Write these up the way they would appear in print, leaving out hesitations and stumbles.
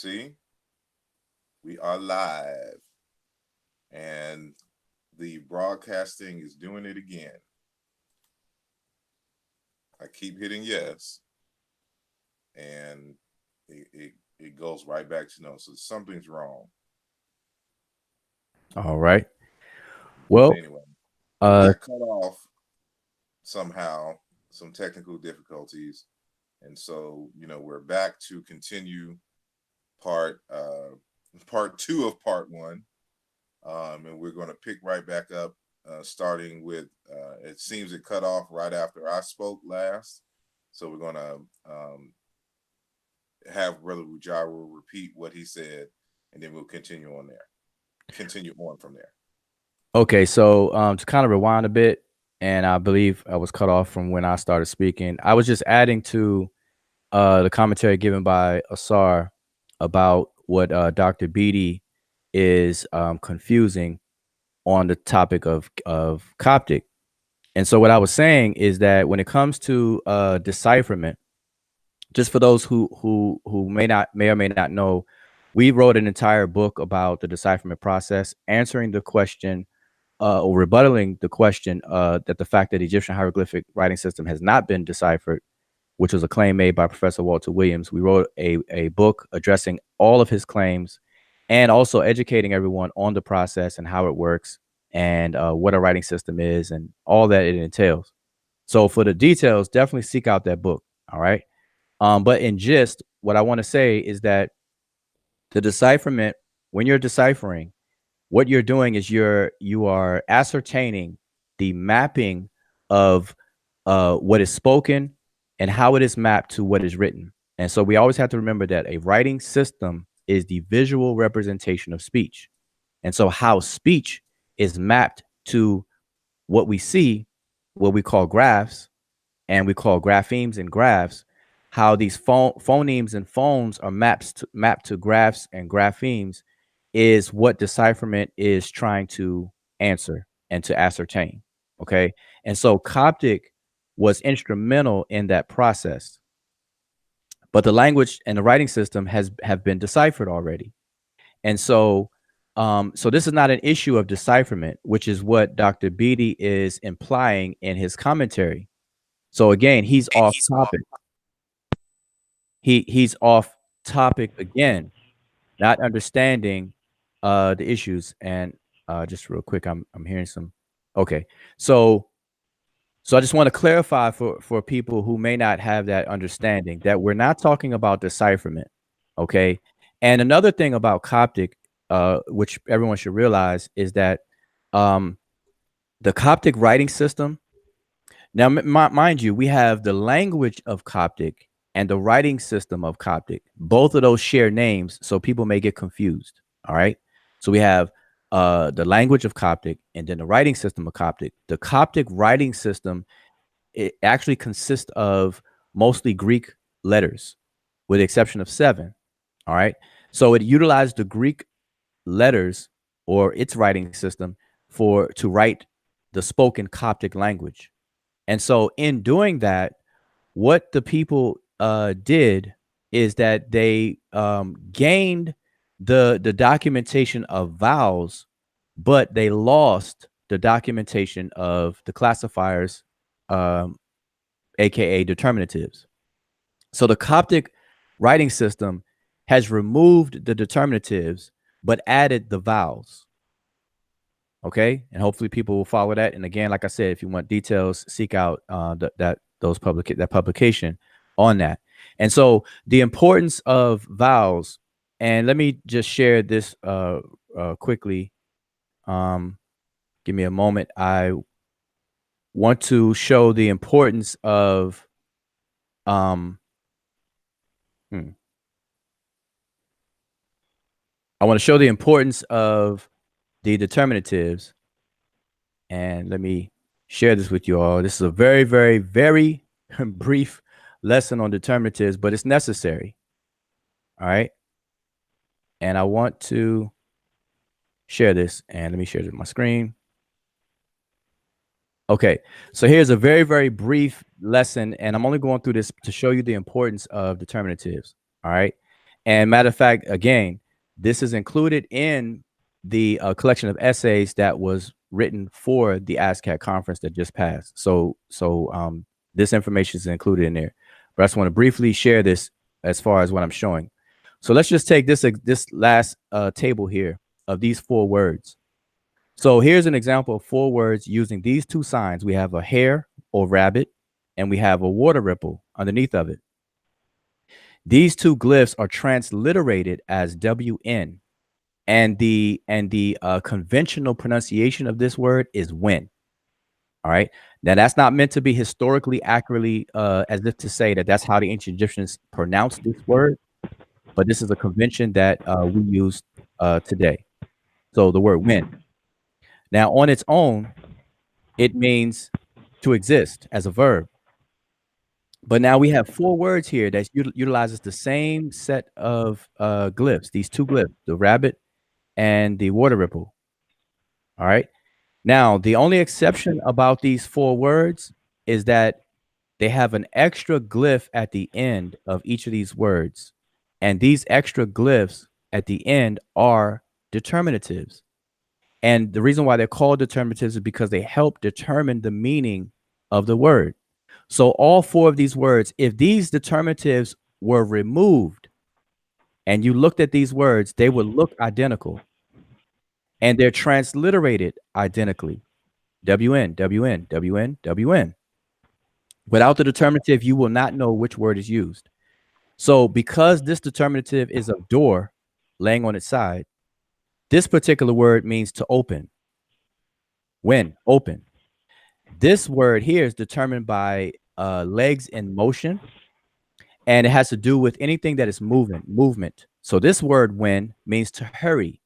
See, we are live, and the broadcasting is doing it again. I keep hitting yes, and it goes right back to no. So something's wrong. All right. But Well, anyway, we uh, got cut off somehow, some technical difficulties, and so we're back to continue part part two of part one. And we're going to pick right back up, starting with it seems it cut off right after I spoke last. So we're going to have Brother Wudjau repeat what he said, and then we'll continue on there. Continue on from there. okay. So to kind of rewind a bit, and I believe I was cut off from when I started speaking. I was just adding to the commentary given by Asar about what Dr. Beatty is confusing on the topic of Coptic. And so what I was saying is that when it comes to decipherment, just for those who may or may not know, we wrote an entire book about the decipherment process, answering the question or rebuttaling the question that the fact that the Egyptian hieroglyphic writing system has not been deciphered, which was a claim made by Professor Walter Williams. We wrote a book addressing all of his claims and also educating everyone on the process and how it works and what a writing system is and all that it entails. So for the details, definitely seek out that book. All right. But in gist, what I want to say is that the decipherment, when you're deciphering, what you're doing is you are ascertaining the mapping of what is spoken and how it is mapped to what is written. And so we always have to remember that a writing system is the visual representation of speech. And so how speech is mapped to what we see, what we call graphs, and we call graphemes and graphs, how these phonemes and phones are mapped to graphs and graphemes is what decipherment is trying to answer and to ascertain. Okay. And so Coptic was instrumental in that process. But the language and the writing system have been deciphered already. And so so this is not an issue of decipherment, which is what Dr. Beatty is implying in his commentary. So again, he's off topic. He's off topic again, not understanding the issues. And just real quick, I'm hearing some. Okay, so I just want to clarify for people who may not have that understanding that we're not talking about decipherment. Okay, and another thing about Coptic, which everyone should realize, is that um, the Coptic writing system. Now, mind you, we have the language of Coptic and the writing system of Coptic. Both of those share names, so people may get confused. All right. So we have the language of Coptic and then the writing system of Coptic. The Coptic writing system, it actually consists of mostly Greek letters, with the exception of 7. All right. So it utilized the Greek letters or its writing system to write the spoken Coptic language. And so in doing that, what the people did is that they gained the documentation of vowels, but they lost the documentation of the classifiers, um, aka determinatives. So the Coptic writing system has removed the determinatives but added the vowels. Okay, and hopefully people will follow that. And again, like I said, if you want details, seek out that publication on that. And so the importance of vowels, and let me just share this quickly. Give me a moment. I want to show the importance of um, hmm, I want to show the importance of the determinatives. And let me share this with you all. This is a very, very, very brief lesson on determinatives, but it's necessary. All right. And I want to share this. And let me share it with my screen. Okay. So here's a very, very brief lesson. And I'm only going through this to show you the importance of determinatives. All right. And matter of fact, again, this is included in the collection of essays that was written for the ASCAC conference that just passed. So this information is included in there. But I just want to briefly share this as far as what I'm showing. So let's just take this last table here of these 4 words. So here's an example of 4 words using these 2 signs. We have a hare or rabbit, and we have a water ripple underneath of it. These 2 glyphs are transliterated as WN, and the conventional pronunciation of this word is when. All right. Now that's not meant to be historically accurately, as if to say that that's how the ancient Egyptians pronounced this word, but this is a convention that we use today. So the word when. Now on its own, it means to exist as a verb. But now we have 4 words here that utilizes the same set of glyphs, these 2 glyphs, the rabbit and the water ripple. All right. Now, the only exception about these 4 words is that they have an extra glyph at the end of each of these words. And these extra glyphs at the end are determinatives. And the reason why they're called determinatives is because they help determine the meaning of the word. So all 4 of these words, if these determinatives were removed and you looked at these words, they would look identical. And they're transliterated identically. WN, WN, WN, WN. Without the determinative, you will not know which word is used. So because this determinative is a door laying on its side, this particular word means to open. When, open. This word here is determined by legs in motion, and it has to do with anything that is movement. So this word when means to hurry.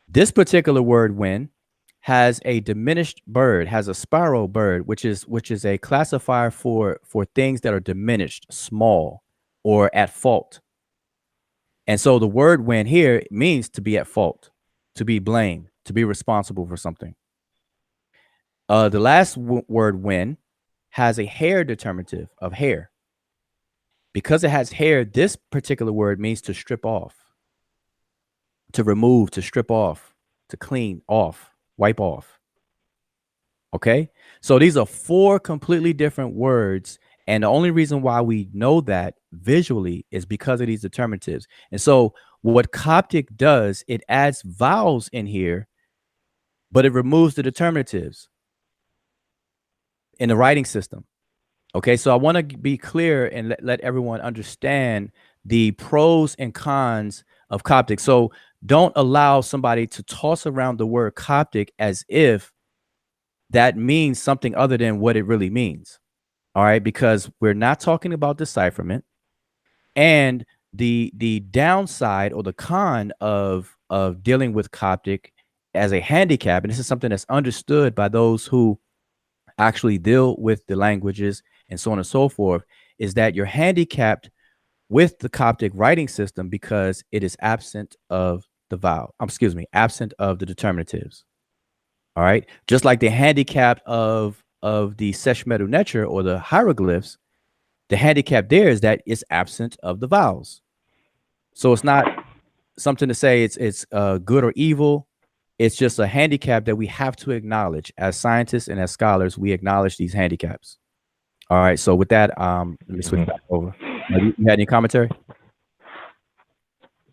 This particular word when has a diminished bird, has a spiral bird, which is a classifier for things that are diminished, small, or at fault. And so the word when here means to be at fault, to be blamed, to be responsible for something. The last word when has a hair determinative of hair. Because it has hair, this particular word means to strip off, to remove, to strip off, to clean off, wipe off. Okay, so these are 4 completely different words, and the only reason why we know that visually is because of these determinatives. And so what Coptic does, it adds vowels in here, but it removes the determinatives in the writing system. Okay, so I want to be clear and let everyone understand the pros and cons of Coptic. So don't allow somebody to toss around the word Coptic as if that means something other than what it really means. All right, because we're not talking about decipherment. And the downside or the con of dealing with Coptic as a handicap, and this is something that's understood by those who actually deal with the languages and so on and so forth, is that you're handicapped with the Coptic writing system because it is absent of the vowel. Absent of the determinatives. All right, just like the handicap of the Seshmetu Necher or the hieroglyphs, the handicap there is that it's absent of the vowels. So it's not something to say it's good or evil. It's just a handicap that we have to acknowledge as scientists and as scholars. We acknowledge these handicaps. All right. So with that, let me switch back over. You had any commentary?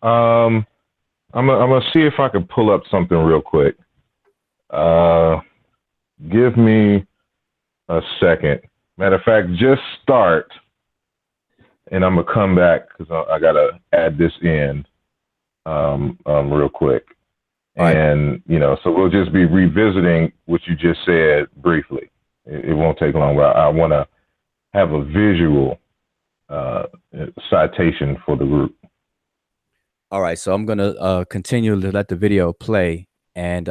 I'm gonna see if I can pull up something real quick. Give me a second. Matter of fact, just start, and I'm gonna come back because I gotta add this in real quick. And so we'll just be revisiting what you just said briefly. It won't take long, but I want to have a visual citation for the group. All right, so I'm gonna continue to let the video play, and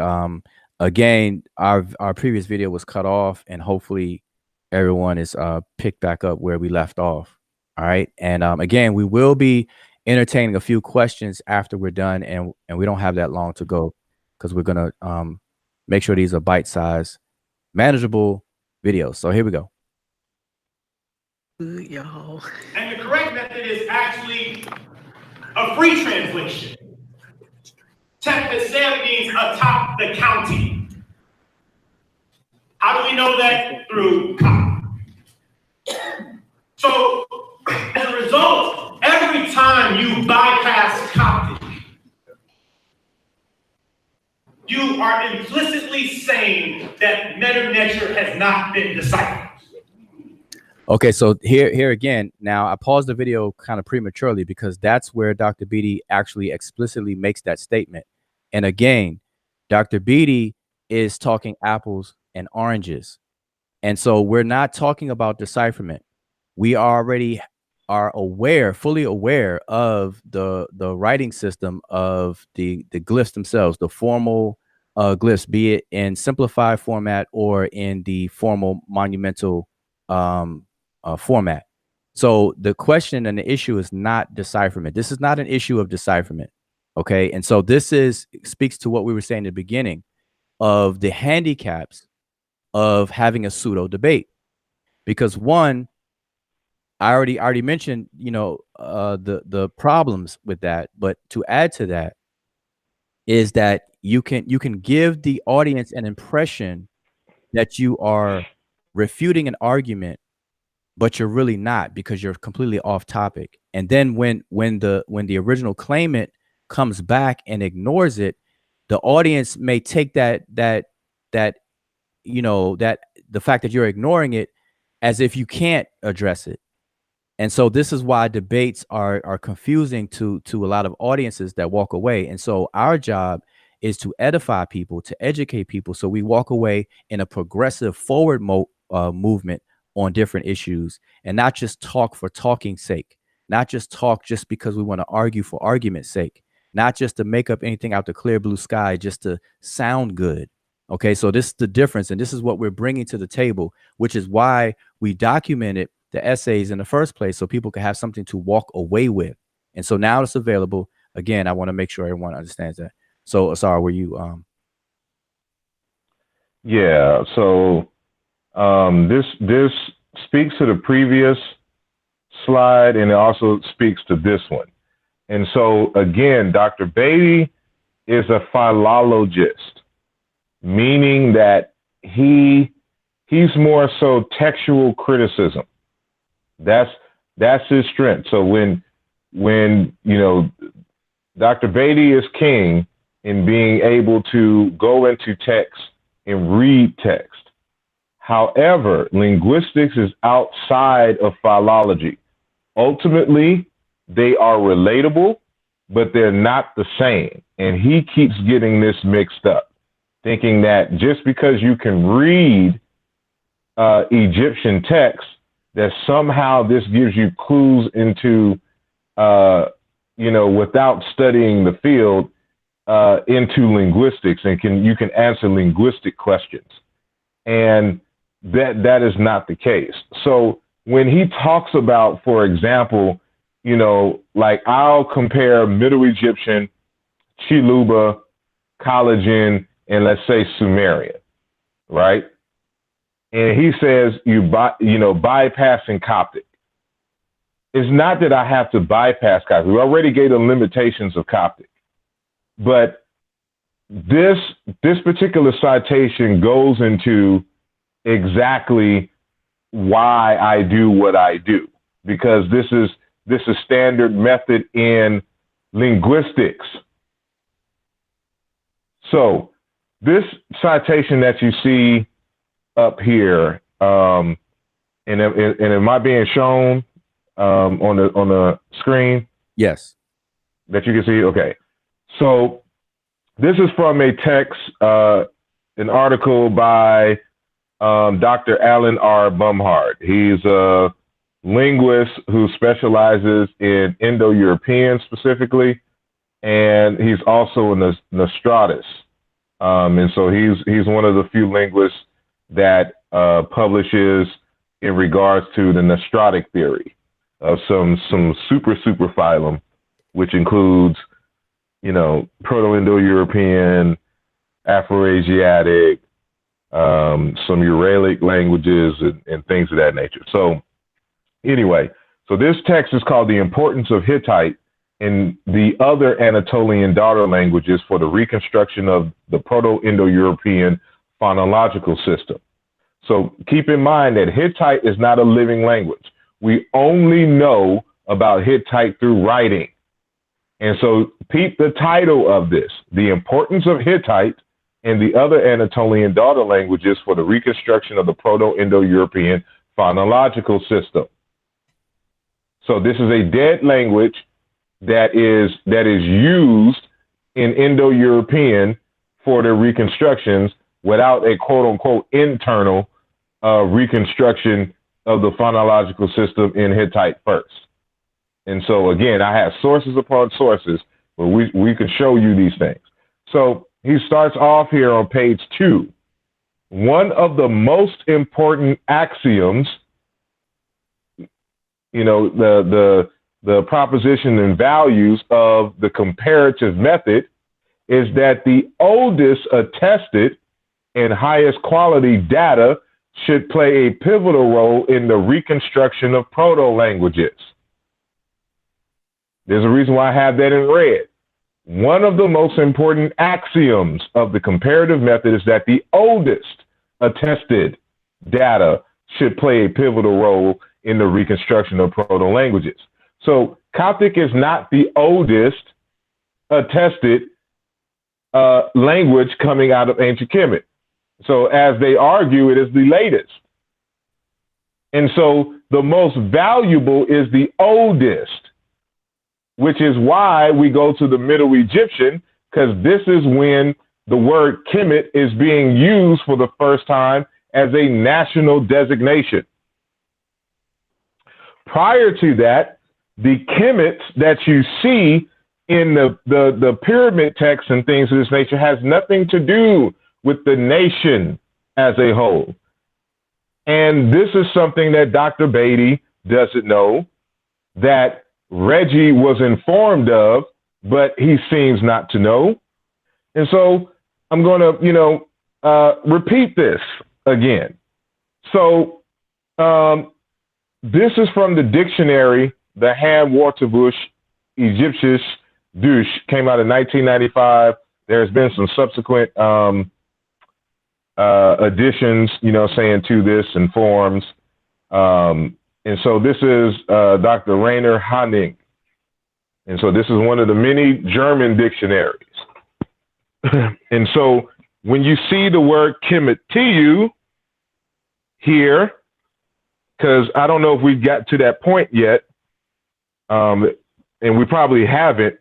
again, our previous video was cut off, and hopefully everyone is picked back up where we left off. All right, and again, we will be entertaining a few questions after we're done, and we don't have that long to go because we're gonna make sure these are bite-sized, manageable videos. So here we go. Y'all. And the correct method is actually a free translation. Tepesel means atop the county. How do we know that? Through copy. So, as a result, every time you bypass Coptic, you are implicitly saying that Meta Nature has not been deciphered. Okay, so here again, now I paused the video kind of prematurely because that's where Dr. Beatty actually explicitly makes that statement. And again, Dr. Beatty is talking apples and oranges. And so we're not talking about decipherment. We already are aware, fully aware of the writing system of the glyphs themselves, the formal glyphs, be it in simplified format or in the formal monumental format. So the question and the issue is not decipherment. This is not an issue of decipherment. Okay. And so this speaks to what we were saying in the beginning of the handicaps of having a pseudo debate. Because one, I already mentioned, you know, the problems with that, but to add to that is that you can give the audience an impression that you are refuting an argument, but you're really not, because you're completely off topic. And then when the original claimant comes back and ignores it, the audience may take that you know, that the fact that you're ignoring it as if you can't address it. And so this is why debates are confusing to a lot of audiences that walk away. And so our job is to edify people, to educate people, so we walk away in a progressive forward movement on different issues, and not just talk for talking's sake, not just talk just because we want to argue for argument's sake, not just to make up anything out the clear blue sky just to sound good. Okay, so this is the difference, and this is what we're bringing to the table, which is why we documented the essays in the first place, so people can have something to walk away with. And so now it's available. Again, I want to make sure everyone understands that. So, Asar, were you? Yeah. So this speaks to the previous slide, and it also speaks to this one. And so again, Dr. Beatty is a philologist, meaning that he's more so textual criticism. That's his strength. So when you know, Dr. Beatty is king in being able to go into text and read text. However, linguistics is outside of philology. Ultimately, they are relatable, but they're not the same. And he keeps getting this mixed up, thinking that just because you can read Egyptian text, that somehow this gives you clues into, you know, without studying the field, into linguistics, and you can answer linguistic questions. And that is not the case. So when he talks about, for example, you know, like I'll compare Middle Egyptian, Chiluba, Collagen, and let's say Sumerian, right? And he says bypassing Coptic. It's not that I have to bypass Coptic. We already gave the limitations of Coptic. But this particular citation goes into exactly why I do what I do, because this is standard method in linguistics. So this citation that you see up here, and am I being shown on the screen? Yes. That you can see? Okay. So this is from a text, an article by Dr. Alan R. Bumhard. He's a linguist who specializes in Indo-European specifically, and he's also a Nostratus. And so he's one of the few linguists that publishes in regards to the Nostratic theory of some super phylum, which includes, you know, Proto-Indo-European, Afro-Asiatic, some Uralic languages, and things of that nature. So anyway, so this text is called The Importance of Hittite and the other Anatolian daughter languages for the reconstruction of the Proto-Indo-European phonological system. So keep in mind that Hittite is not a living language. We only know about Hittite through writing. And so peep the title of this, The Importance of Hittite and the Other Anatolian Daughter Languages for the Reconstruction of the Proto-Indo-European Phonological System. So this is a dead language that is used in Indo-European for the reconstructions without a quote-unquote internal reconstruction of the phonological system in Hittite first. And so, again, I have sources upon sources where we can show you these things. So he starts off here on page 2. One of the most important axioms, you know, the proposition and values of the comparative method is that the oldest attested and highest quality data should play a pivotal role in the reconstruction of proto-languages. There's a reason why I have that in red. One of the most important axioms of the comparative method is that the oldest attested data should play a pivotal role in the reconstruction of proto-languages. So Coptic is not the oldest attested language coming out of ancient Kemet. So as they argue, it is the latest. And so the most valuable is the oldest, which is why we go to the Middle Egyptian, because this is when the word Kemet is being used for the first time as a national designation. Prior to that, the Kemets that you see in the pyramid texts and things of this nature has nothing to do with the nation as a whole. And this is something that Dr. Beatty doesn't know, that Reggie was informed of, but he seems not to know. And so I'm going to, repeat this again. So this is from the dictionary, the Ham-Waterbush Egyptisch Deutsch, came out in 1995. There's been some subsequent additions, saying to this and forms. And so this is Dr. Rainer Hanning. And so this is one of the many German dictionaries. And so when you see the word Km.t here, because I don't know if we've got to that point yet, and we probably haven't,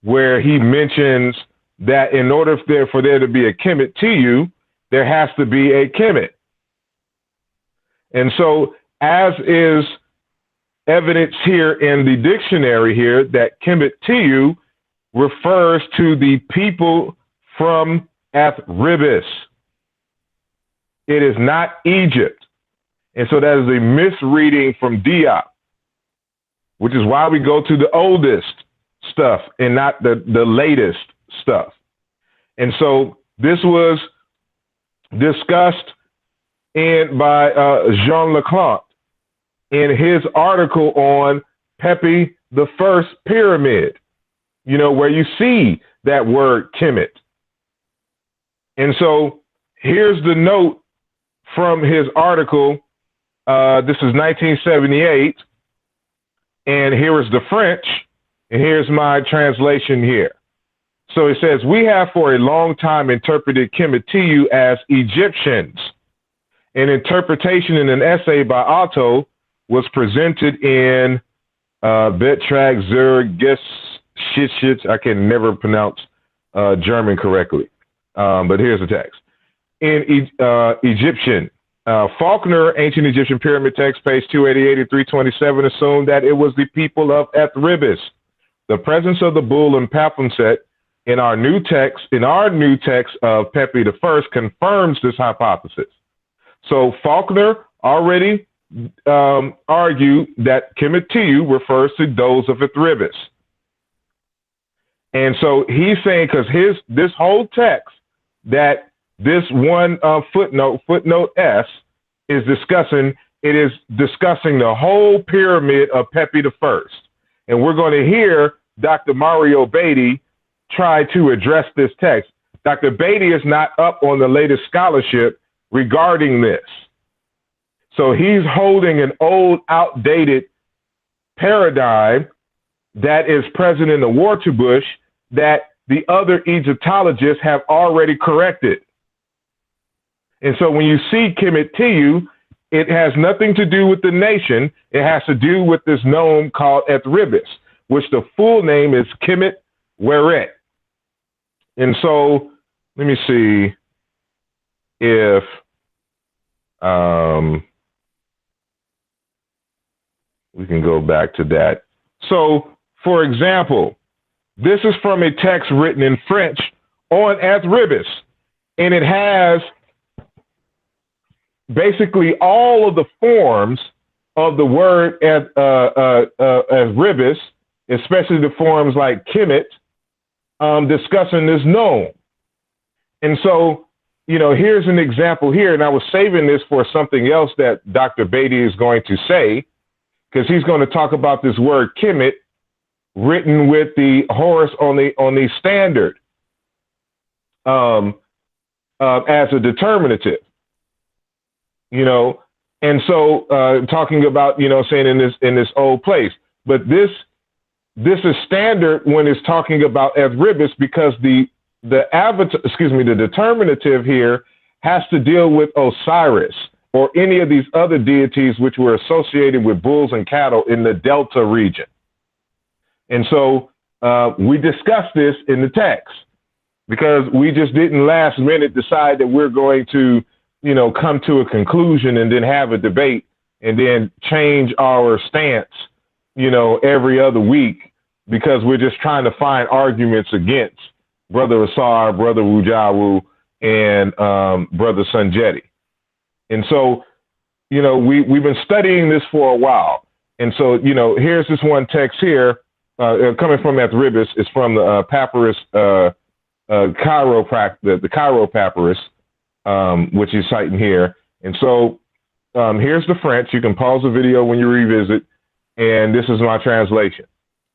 where he mentions that in order for there to be a Km.t, there has to be a Kemet. And so, as is evidence here in the dictionary here, that Kemet.t refers to the people from Athribis. It is not Egypt. And so that is a misreading from Diop, which is why we go to the oldest stuff and not the latest stuff. And so this was discussed by Jean Leclerc in his article on Pepi the First Pyramid, where you see that word Kemet. And so here's the note from his article. This is 1978. And here is the French. And here's my translation here. So it says, we have for a long time interpreted Kemet.t as Egyptians. An interpretation in an essay by Otto was presented in Betrag zur Geschichte. I can never pronounce German correctly, but here's the text. In Egyptian, Faulkner, Ancient Egyptian Pyramid Text, page 288 and 327, assumed that it was the people of Athribis. The presence of the bull and palimpsest in our new text of Pepi the First confirms this hypothesis. So Faulkner already argued that Kemet.t refers to those of Athribis. And so he's saying, because this whole text that this one footnote S is discussing, it is discussing the whole pyramid of Pepi the First. And we're going to hear Dr. Mario Beatty try to address this text. Dr. Beatty is not up on the latest scholarship regarding this. So he's holding an old, outdated paradigm that is present in the Wudjau that the other Egyptologists have already corrected. And so when you see Km.t, it has nothing to do with the nation. It has to do with this gnome called Ethribis, which the full name is Kemet. And so let me see if we can go back to that. So, for example, this is from a text written in French on Ethribis, and it has basically all of the forms of the word Ethribis, especially the forms like Kemet, discussing this gnome. And so, here's an example here, and I was saving this for something else that Dr. Beatty is going to say, because he's going to talk about this word Kemet written with the Horus on the standard as a determinative, and so talking about, saying in this old place, but this is standard when it's talking about Ethribis, because the determinative here has to deal with Osiris or any of these other deities which were associated with bulls and cattle in the Delta region. And so we discussed this in the text, because we just didn't last minute decide that we're going to, come to a conclusion and then have a debate and then change our stance, every other week, because we're just trying to find arguments against Brother Asar, Brother Wudjau, and Brother Sonjedi. And so, we've been studying this for a while. And so, here's this one text here coming from Ethribis. It's from the papyrus, the Cairo papyrus, which he's citing here. And so here's the French. You can pause the video when you revisit. And this is my translation.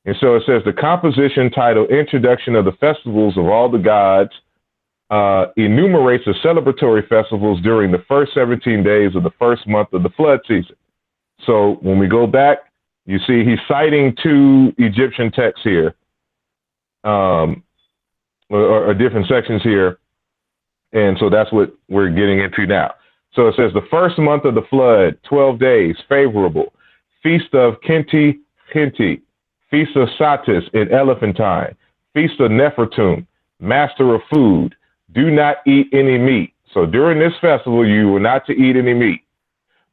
And so it says, the composition titled Introduction of the Festivals of All the Gods enumerates the celebratory festivals during the first 17 days of the first month of the flood season. So when we go back, you see he's citing two Egyptian texts here, or different sections here. And so that's what we're getting into now. So it says the first month of the flood, 12 days, favorable. Feast of Km.t, Feast of Satis in Elephantine, Feast of Nefertum, Master of Food, do not eat any meat. So during this festival, you were not to eat any meat.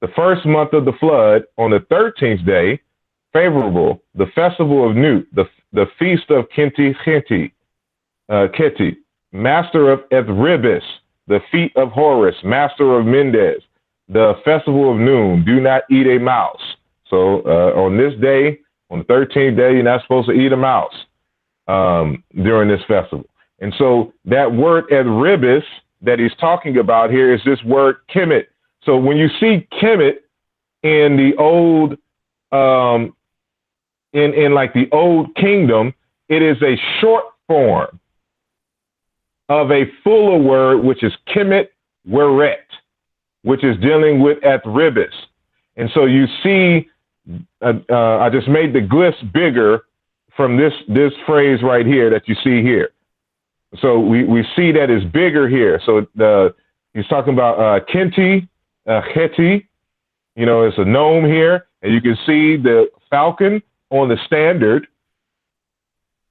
The first month of the flood, on the 13th day, favorable, the festival of Nut, the Feast of Km.t, Master of Ethribis, the feet of Horus, Master of Mendes, the festival of Noon, do not eat a mouse. So on this day, on the 13th day, you're not supposed to eat a mouse during this festival. And so that word Ethribis that he's talking about here is this word Kemet. So when you see Kemet in the old, in like the old kingdom, it is a short form of a fuller word, which is Kemet, which is dealing with Ethribis. And so you see, I just made the glyphs bigger from this phrase right here that you see here. So we see that it's bigger here. So he's talking about Km.t, Heti, it's a gnome here, and you can see the falcon on the standard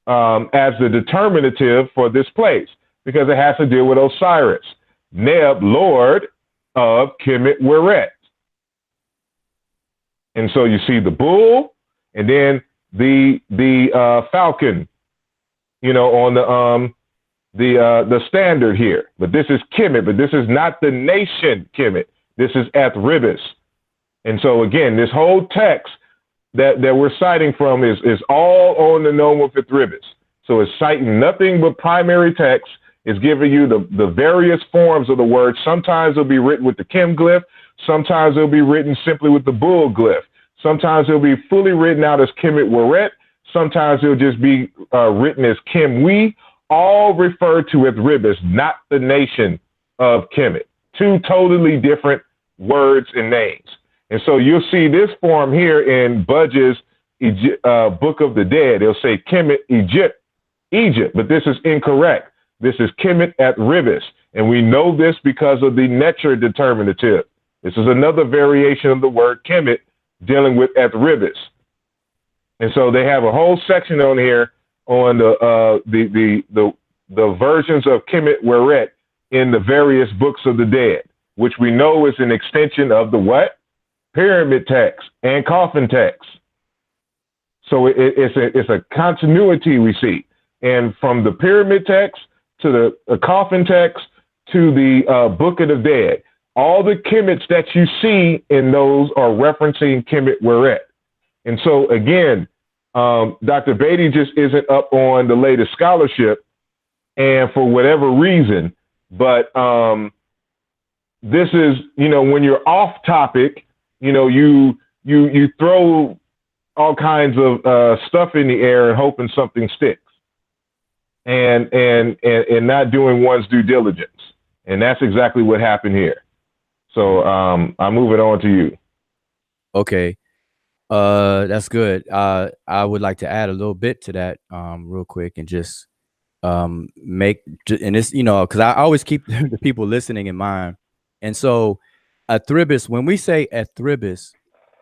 as the determinative for this place, because it has to deal with Osiris, Neb, Lord of Kemet. And so you see the bull, and then the falcon, on the standard here. But this is Kemet, but this is not the nation Kemet. This is Ethribis. And so again, this whole text that we're citing from is all on the nome of Ethribis. So it's citing nothing but primary text. It's giving you the various forms of the word. Sometimes it'll be written with the Kem glyph. Sometimes it'll be written simply with the bull glyph. Sometimes it'll be fully written out as Kemet. Sometimes it'll just be written as Kim. We all refer to Erebus, not the nation of Kemet. Two totally different words and names. And so you'll see this form here in Budge's Book of the Dead. It'll say Kemet, Egypt, but this is incorrect. This is Kemet at Ribis. And we know this because of the nature determinative. This is another variation of the word Kemet dealing with at Ribis. And so they have a whole section on here on the versions of Kemet Weret in the various books of the dead, which we know is an extension of the what? Pyramid text and coffin text. So it's a continuity we see. And from the pyramid text to the coffin text to the Book of the Dead, all the Kemets that you see in those are referencing Kemet Weret. And so again, Dr. Beatty just isn't up on the latest scholarship, and for whatever reason, but this is, when you're off topic, you throw all kinds of stuff in the air and hoping something sticks, and not doing one's due diligence. And that's exactly what happened here. So I'll move it on to you. Okay. That's good. I would like to add a little bit to that real quick and just make, and this, because I always keep the people listening in mind. And so Athribis, when we say Athribis,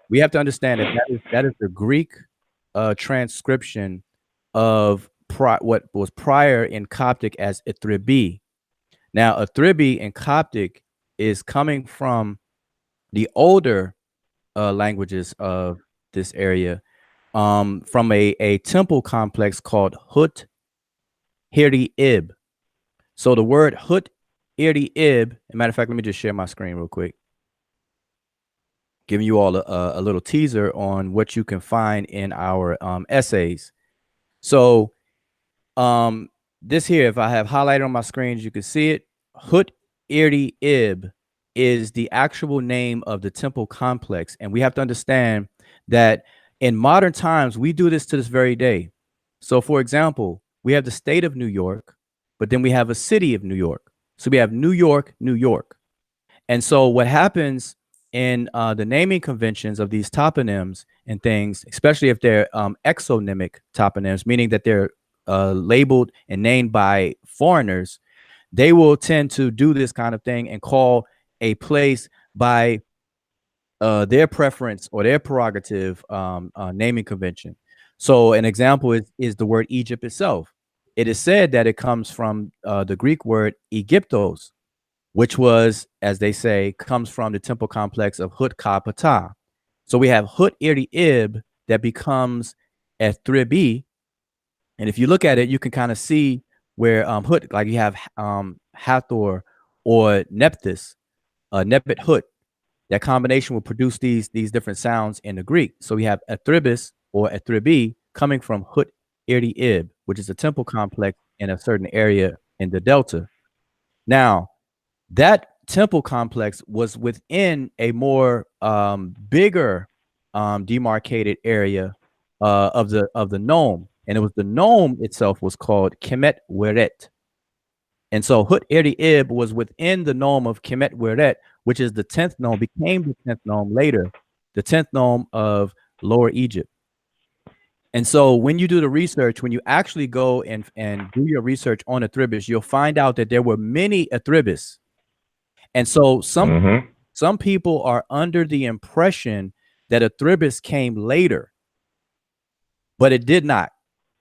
we have to understand that is the Greek transcription of what was prior in Coptic as Athribi. Now, Athribi in Coptic is coming from the older languages of this area, from a temple complex called Hut Iri-Ib. So the word Hut Iri-Ib, as a matter of fact, let me just share my screen real quick, giving you all a little teaser on what you can find in our essays. So this here, if I have highlighted on my screen, you can see it. Hut Iri-Ib is the actual name of the temple complex. And we have to understand that in modern times, we do this to this very day. So for example, we have the state of New York, but then we have a city of New York. So we have New York, New York. And so what happens in the naming conventions of these toponyms and things, especially if they're exonymic toponyms, meaning that they're labeled and named by foreigners, they will tend to do this kind of thing and call a place by their preference or their prerogative naming convention. So an example is the word Egypt itself. It is said that it comes from the Greek word Egyptos, which was, as they say, comes from the temple complex of Km.t. So we have Hut Iri-Ib that becomes Athribi. And if you look at it, you can kind of see where Hut, like you have Hathor or Nephthys, Nebet Hut. That combination will produce these different sounds in the Greek. So we have Athribis or Athribi coming from Hut Iri-Ib, which is a temple complex in a certain area in the Delta. Now, that temple complex was within a more bigger demarcated area of the nome, and it was the nome itself was called Kemet Weret. And so Hut Iri-Ib was within the nome of Kemet Weret, which is the 10th nome, became the 10th nome later, the 10th nome of Lower Egypt. And so when you do the research, when you actually go and do your research on Athribis, you'll find out that there were many Athribis. And so some people are under the impression that Athribis came later, but it did not.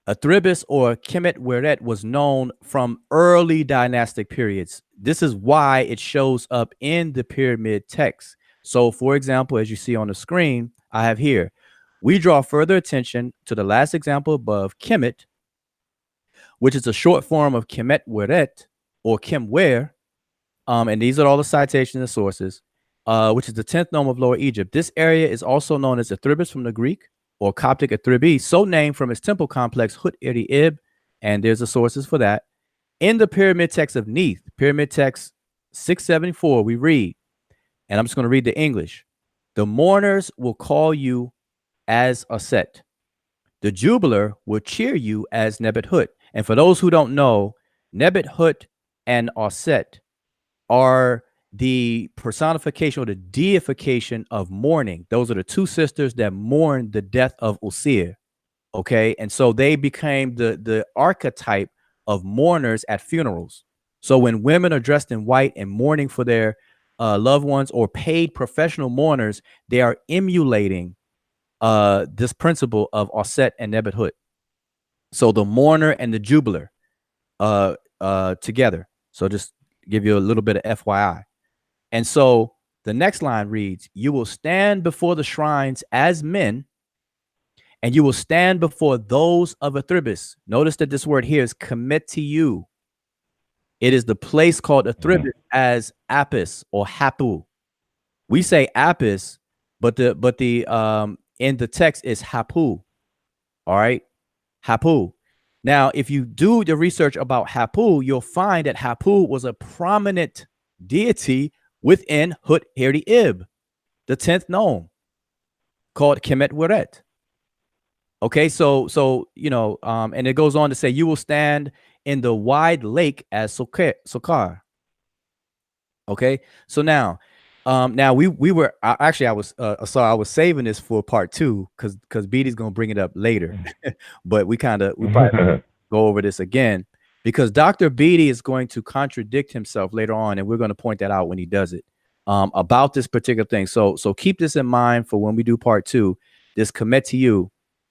Athribis or Kemet Weret was known from early dynastic periods. This is why it shows up in the pyramid text. So, for example, as you see on the screen, I have here, we draw further attention to the last example above, Kemet, which is a short form of Kemet Weret or Kemwer. And these are all the citations and sources, which is the 10th nome of Lower Egypt. This area is also known as Athribis from the Greek, or Coptic Athribi, so named from its temple complex, Hut Iri-Ib, and there's the sources for that. In the pyramid text of Neith, pyramid text 674, we read, and I'm just going to read the English. The mourners will call you as a set. The jubiler will cheer you as Nebet-Hut. And for those who don't know, Nebet-Hut and Aset are the personification or the deification of mourning. Those are the two sisters that mourn the death of Osir. Okay. And so they became the archetype of mourners at funerals. So when women are dressed in white and mourning for their loved ones, or paid professional mourners, they are emulating this principle of Aset and Nebet-Hut. So the mourner and the jubiler together. So just give you a little bit of FYI. And so the next line reads, you will stand before the shrines as men, and you will stand before those of Athribis. Notice that this word here is Km.t. It is the place called Athribis as Apis or Hapu. We say Apis, but the in the text is Hapu. All right, Hapu. Now, if you do the research about Hapu, you'll find that Hapu was a prominent deity within Hut Heri Ib, the 10th nome, called Kemet Weret. Okay, so you know, and it goes on to say, you will stand in the wide lake as Sokar. Okay, so now we were actually I was saving this for part 2 because Beatty's gonna bring it up later, but we probably go over this again because Dr. Beatty is going to contradict himself later on, and we're going to point that out when he does it about this particular thing. So keep this in mind for when we do part 2, this Kemet.t,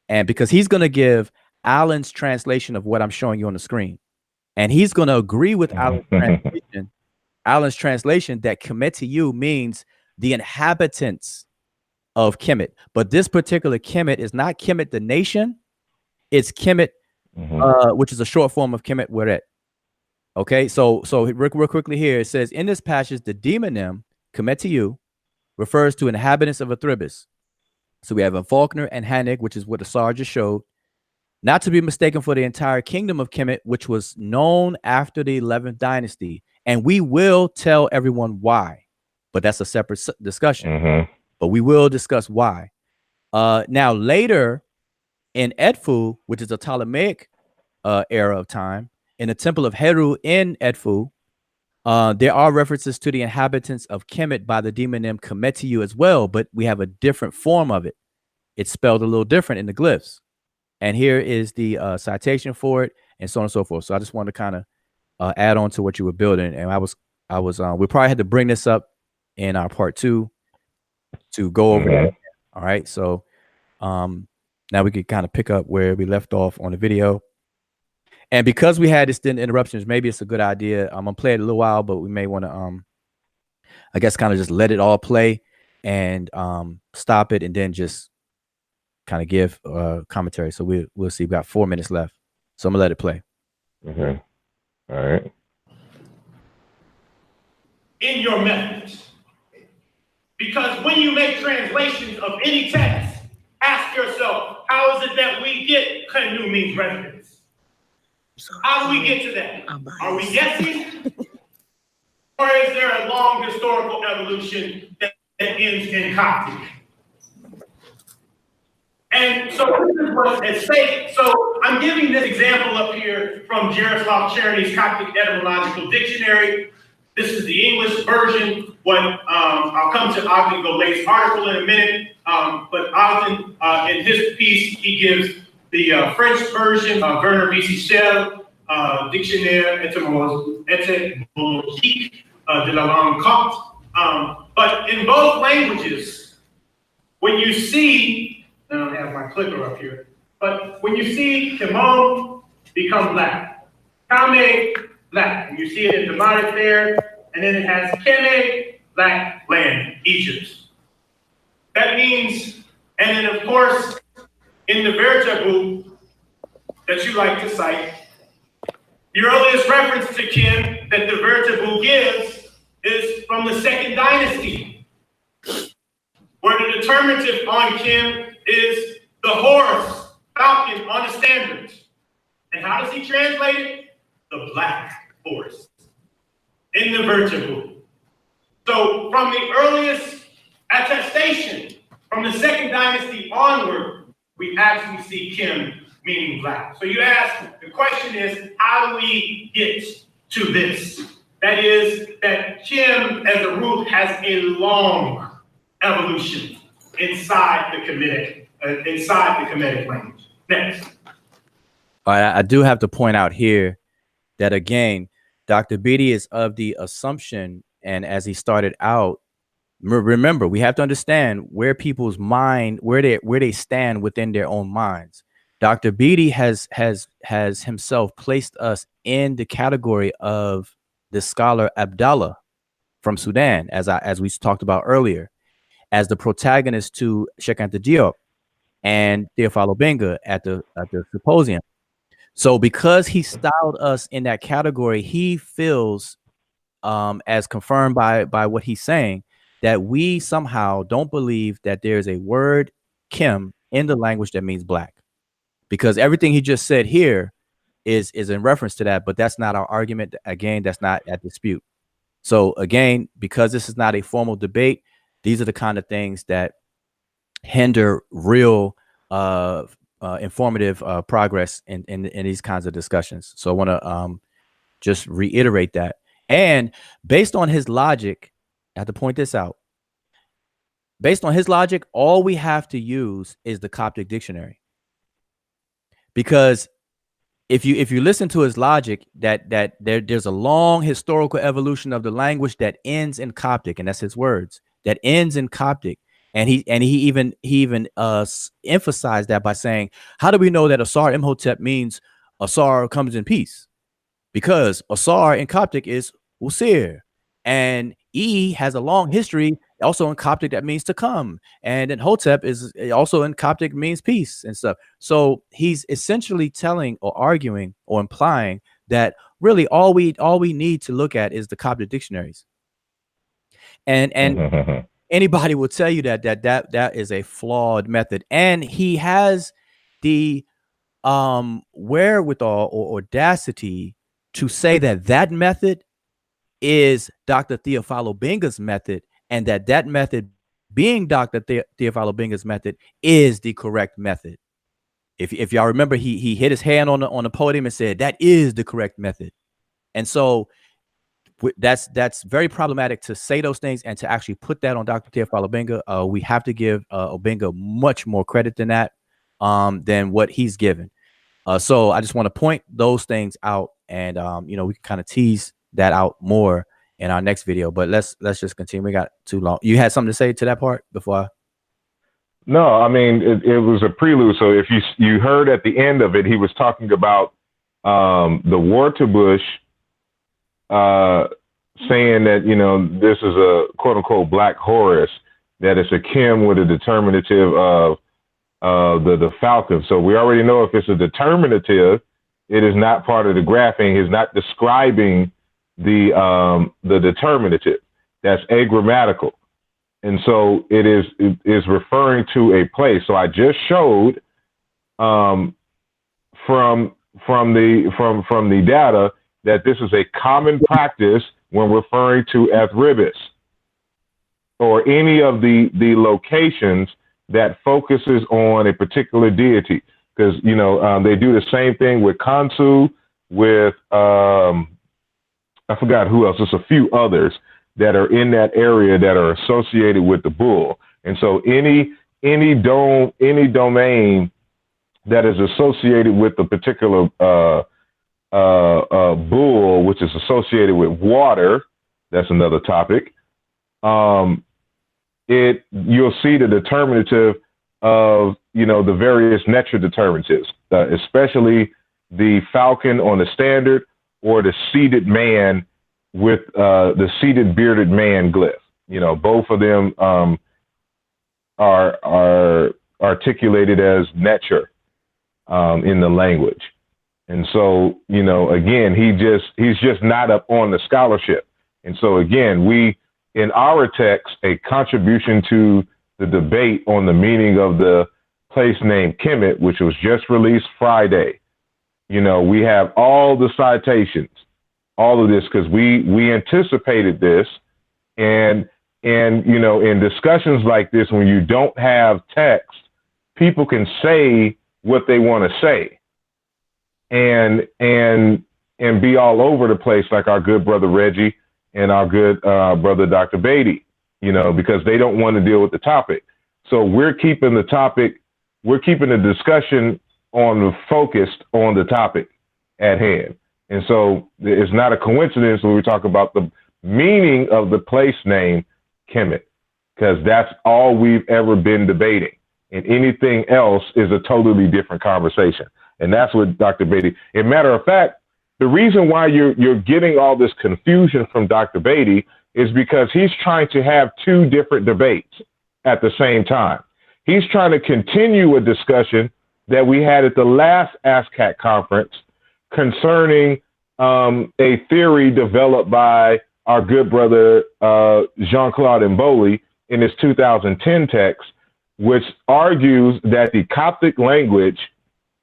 and because he's going to give Alan's translation of what I'm showing you on the screen, and he's going to agree with Alan's translation that Kemet.t means the inhabitants of Kemet. But this particular Kemet is not Kemet the nation. It's Kemet, which is a short form of Kemet Weret. Okay, so real quickly here, it says, in this passage, the demonym Kemet.t refers to inhabitants of Athribis. So we have a Faulkner and Hanig, which is what Asar just showed, not to be mistaken for the entire kingdom of Kemet, which was known after the 11th dynasty. And we will tell everyone why, but that's a separate discussion. But we will discuss why. Now, later in Edfu, which is a Ptolemaic era of time, in the temple of Heru in Edfu, there are references to the inhabitants of Kemet by the demonym Kemet.t as well, but we have a different form of it. It's spelled a little different in the glyphs. And here is the citation for it, and so on and so forth. So I just wanted to kind of add on to what you were building, and we probably had to bring this up in our part 2 to go over that. All right, so now we could kind of pick up where we left off on the video. And because we had this interruptions, maybe it's a good idea. I'm gonna play it a little while, but we may want to I guess kind of just let it all play and stop it and then just kind of give commentary. So we'll see. We've got 4 minutes left, so I'm gonna let it play. Okay. All right. In your methods. Because when you make translations of any text, ask yourself, how is it that we get Kanu means residence? How do we get to that? Are we guessing? Or is there a long historical evolution that ends in Coptic? And so this is what's at stake. So I'm giving this example up here from Jaroslav Cherny's Coptic Etymological Dictionary. This is the English version. I'll come to Ogden Goulet's article in a minute. But Ogden, in his piece, he gives the French version of Werner Michel, Dictionnaire étymologique de la langue copte. But in both languages, when you see, I don't have my clicker up here, but when you see Kimon become black, Kame, black, and you see it in the Demotic there, and then it has Kemet, black land, Egypt. That means, and then of course, in the Vertabu that you like to cite, the earliest reference to Kim that the Vertabu gives is from the 2nd dynasty, where the determinative on Kim is the horse, falcon on the standard. And how does he translate it? The black horse in the Vertabu. So from the earliest attestation, from the 2nd dynasty onward, we actually see Kim meaning black. So you ask, the question is, how do we get to this? That is, that Kim as a root has a long evolution inside the Kemetic language. Next. All right, I do have to point out here that, again, Dr. Beatty is of the assumption, and as he started out, remember, we have to understand where people's mind, where they stand within their own minds. Dr. Beatty has himself placed us in the category of the scholar Abdallah from Sudan, as we talked about earlier, as the protagonist to Cheikh Anta Diop and Theophile Obenga at the symposium. So because he styled us in that category, he feels, as confirmed by what he's saying, that we somehow don't believe that there's a word Kim in the language that means black, because everything he just said here is in reference to that. But that's not our argument. Again, that's not at dispute. So again, because this is not a formal debate, these are the kind of things that hinder real informative progress in these kinds of discussions. So I want to just reiterate that. And based on his logic, I have to point this out. Based on his logic, all we have to use is the Coptic dictionary. Because if you listen to his logic, that there's a long historical evolution of the language that ends in Coptic, and that's his words, that ends in Coptic. And he even emphasized that by saying, how do we know that Asar Imhotep means Asar comes in peace? Because Asar in Coptic is Usir, and E has a long history also in Coptic that means to come, and then Hotep is also in Coptic means peace and stuff. So he's essentially telling or arguing or implying that really all we need to look at is the Coptic dictionaries. And anybody will tell you that is a flawed method, and he has the wherewithal or audacity to say that method is Dr. Theophile Obenga's method, and that method being Dr. Theophile Obenga's method is the correct method. If y'all remember, he hit his hand on the podium and said that is the correct method. And so that's very problematic to say those things and to actually put that on Dr. Theophile Obenga. We have to give Obenga much more credit than that, than what he's given. So I just want to point those things out, and we can kind of tease that out more in our next video. But let's just continue. We got too long. You had something to say to that part before? No, I mean it was a prelude. So if you heard at the end of it, he was talking about the Warterbush saying that this is a quote unquote Black Horus, that it's a Kim with a determinative of the falcon. So we already know if it's a determinative, it is not part of the graphing. It's not describing the determinative. That's agrammatical. And so it is referring to a place. So I just showed from the data that this is a common practice when referring to Athribis or any of the locations that focuses on a particular deity. Because they do the same thing with Kansu, with I forgot who else. There's a few others that are in that area that are associated with the bull. And so any domain that is associated with the particular bull, which is associated with water, that's another topic. You'll see the determinative of the various nature determinatives, especially the falcon on the standard, or the seated man with the seated bearded man glyph. Both of them are articulated as nature in the language. And so, again, he's just not up on the scholarship. And so, again, we, in our text, a contribution to the debate on the meaning of the place name Kemet, which was just released Friday. We have all the citations, all of this, because we anticipated this. And in discussions like this, when you don't have text people can say what they want to say and be all over the place, like our good brother Reggie and our good brother Dr. Beatty, you know, because they don't want to deal with the topic. So we're keeping the discussion focused on the topic at hand. And so it's not a coincidence when we talk about the meaning of the place name Kemet, because that's all we've ever been debating. And anything else is a totally different conversation. And that's what Dr. Beatty, as a matter of fact, the reason why you're getting all this confusion from Dr. Beatty is because he's trying to have two different debates at the same time. He's trying to continue a discussion that we had at the last ASCAC conference concerning a theory developed by our good brother Jean-Claude Mboli in his 2010 text, which argues that the Coptic language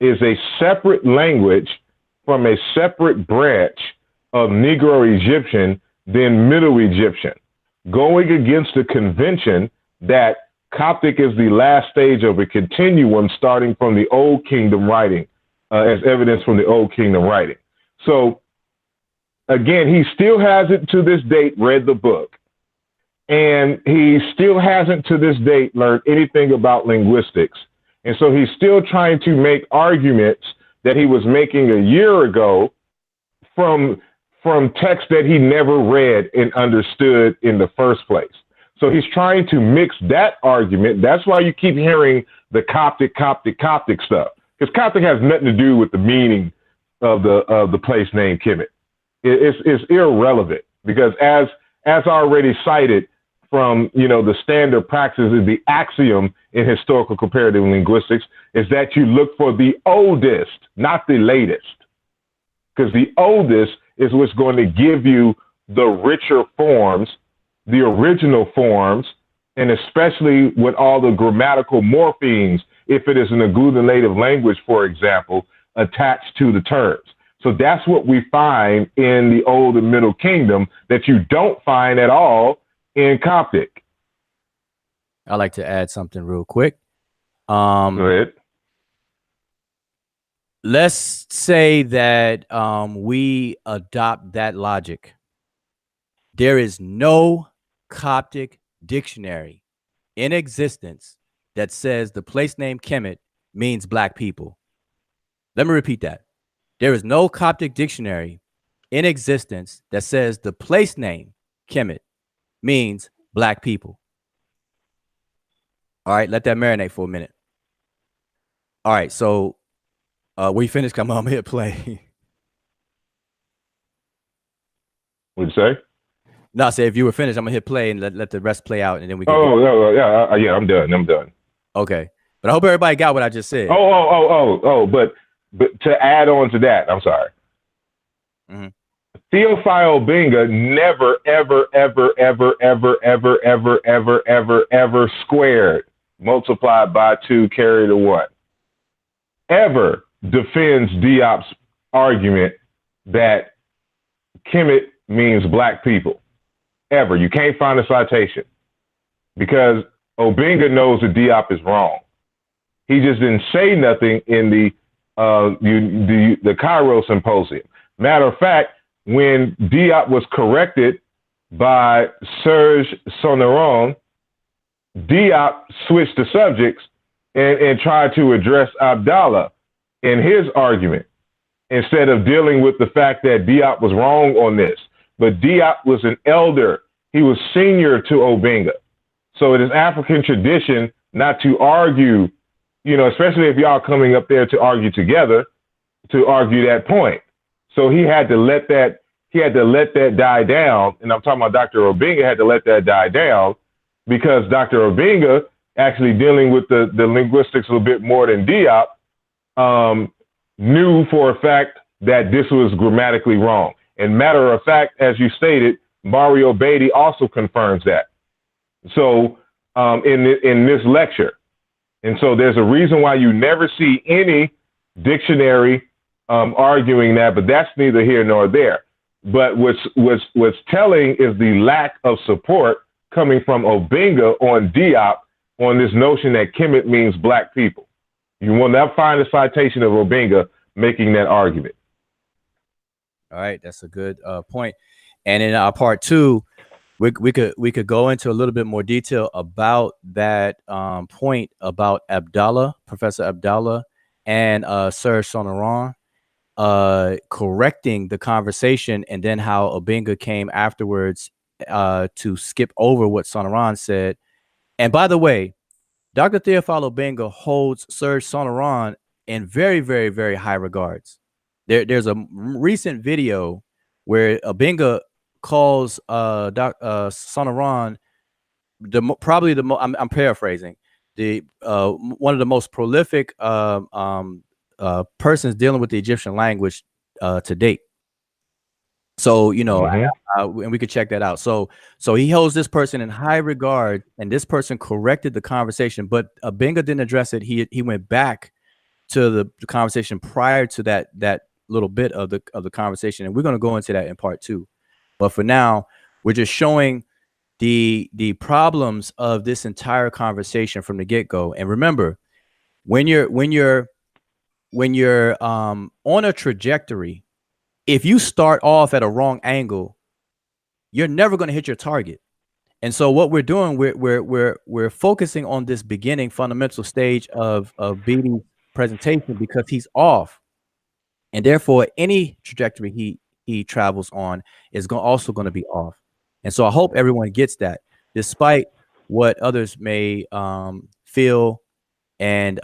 is a separate language from a separate branch of Negro Egyptian than Middle Egyptian, going against the convention that Coptic is the last stage of a continuum starting from the Old Kingdom writing, as evidence from the Old Kingdom writing. So again, he still hasn't to this date read the book, and he still hasn't to this date learned anything about linguistics. And so he's still trying to make arguments that he was making a year ago from text that he never read and understood in the first place. So he's trying to mix that argument. That's why you keep hearing the Coptic stuff, because Coptic has nothing to do with the meaning of the place name Kemet. It's irrelevant, because as already cited from, you know, the standard practice is the axiom in historical comparative linguistics is that you look for the oldest, not the latest, because the oldest is what's going to give you the richer forms, the original forms, and especially with all the grammatical morphemes, if it is an agglutinative language, for example, attached to the terms. So that's what we find in the Old and Middle Kingdom that you don't find at all in Coptic. I'd like to add something real quick. Go ahead. Let's say that we adopt that logic. There is no Coptic dictionary in existence that says the place name Kemet means black people. Let me repeat that. There is no Coptic dictionary in existence that says the place name Kemet means black people. All right, let that marinate for a minute. All right, so we finished. Come on, I'm hit play. What'd you say? No, I said if you were finished, I'm gonna hit play and let the rest play out, and then we can. Yeah, I'm done. Okay, but I hope everybody got what I just said. But to add on to that, I'm sorry. Mm-hmm. Theophile Obenga never, ever squared, multiplied by 2, carry to 1, ever defends Diop's argument that Kemet means black people. Ever. You can't find a citation, because Obenga knows that Diop is wrong. He just didn't say nothing in the Cairo Symposium. Matter of fact, when Diop was corrected by Serge Soneron, Diop switched the subjects and tried to address Abdallah in his argument, instead of dealing with the fact that Diop was wrong on this. But Diop was an elder. He was senior to Obenga. So it is African tradition not to argue, you know, especially if y'all coming up there to argue together, to argue that point. So he had to let that die down. And I'm talking about Dr. Obenga had to let that die down, because Dr. Obenga, actually dealing with the linguistics a little bit more than Diop, knew for a fact that this was grammatically wrong. And matter of fact, as you stated, Mario Beatty also confirms that. So in this lecture. And so there's a reason why you never see any dictionary arguing that, but that's neither here nor there. But what's telling is the lack of support coming from Obenga on Diop on this notion that Kemet means black people. You will not find a citation of Obenga making that argument. All right, that's a good point. And in our part two, we could go into a little bit more detail about that point about Abdallah, Professor Abdallah, and Sir Sonoran correcting the conversation, and then how Obenga came afterwards to skip over what Sonoran said. And by the way, Dr. Theophile Obenga holds Sir Sonoran in very, very, very high regards. There's a recent video where Obenga calls Sonoran I'm paraphrasing, one of the most prolific persons dealing with the Egyptian language to date. So, you know, and we could check that out. So he holds this person in high regard, and this person corrected the conversation, but Obenga didn't address it. He went back to the conversation prior to that little bit of the conversation, and we're going to go into that in part two. But for now, we're just showing the problems of this entire conversation from the get-go. And remember, when you're on a trajectory, if you start off at a wrong angle, you're never going to hit your target. And so what we're doing, we're focusing on this beginning fundamental stage of Beatty's presentation, because he's off, and therefore any trajectory he travels on is also going to be off. And so I hope everyone gets that, despite what others may feel and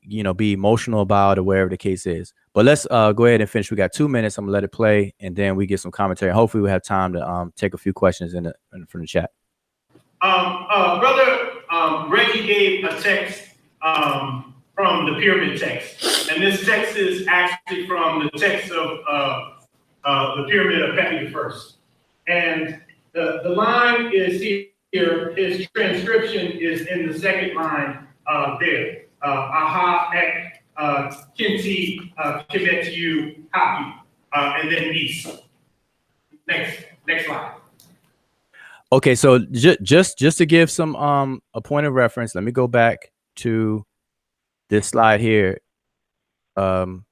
you know, be emotional about, or wherever the case is. But let's go ahead and finish. We got 2 minutes. I'm gonna let it play, and then we get some commentary. Hopefully, we have time to take a few questions from the chat. Brother Reggie gave a text from the pyramid text, and this text is actually from the text of the pyramid of Pepi I. And the line is here. His transcription is in the second line there. Aha, Km.t, Kemet.t, Happy, and then East. Next slide. Okay, so just to give some a point of reference, let me go back to this slide here. And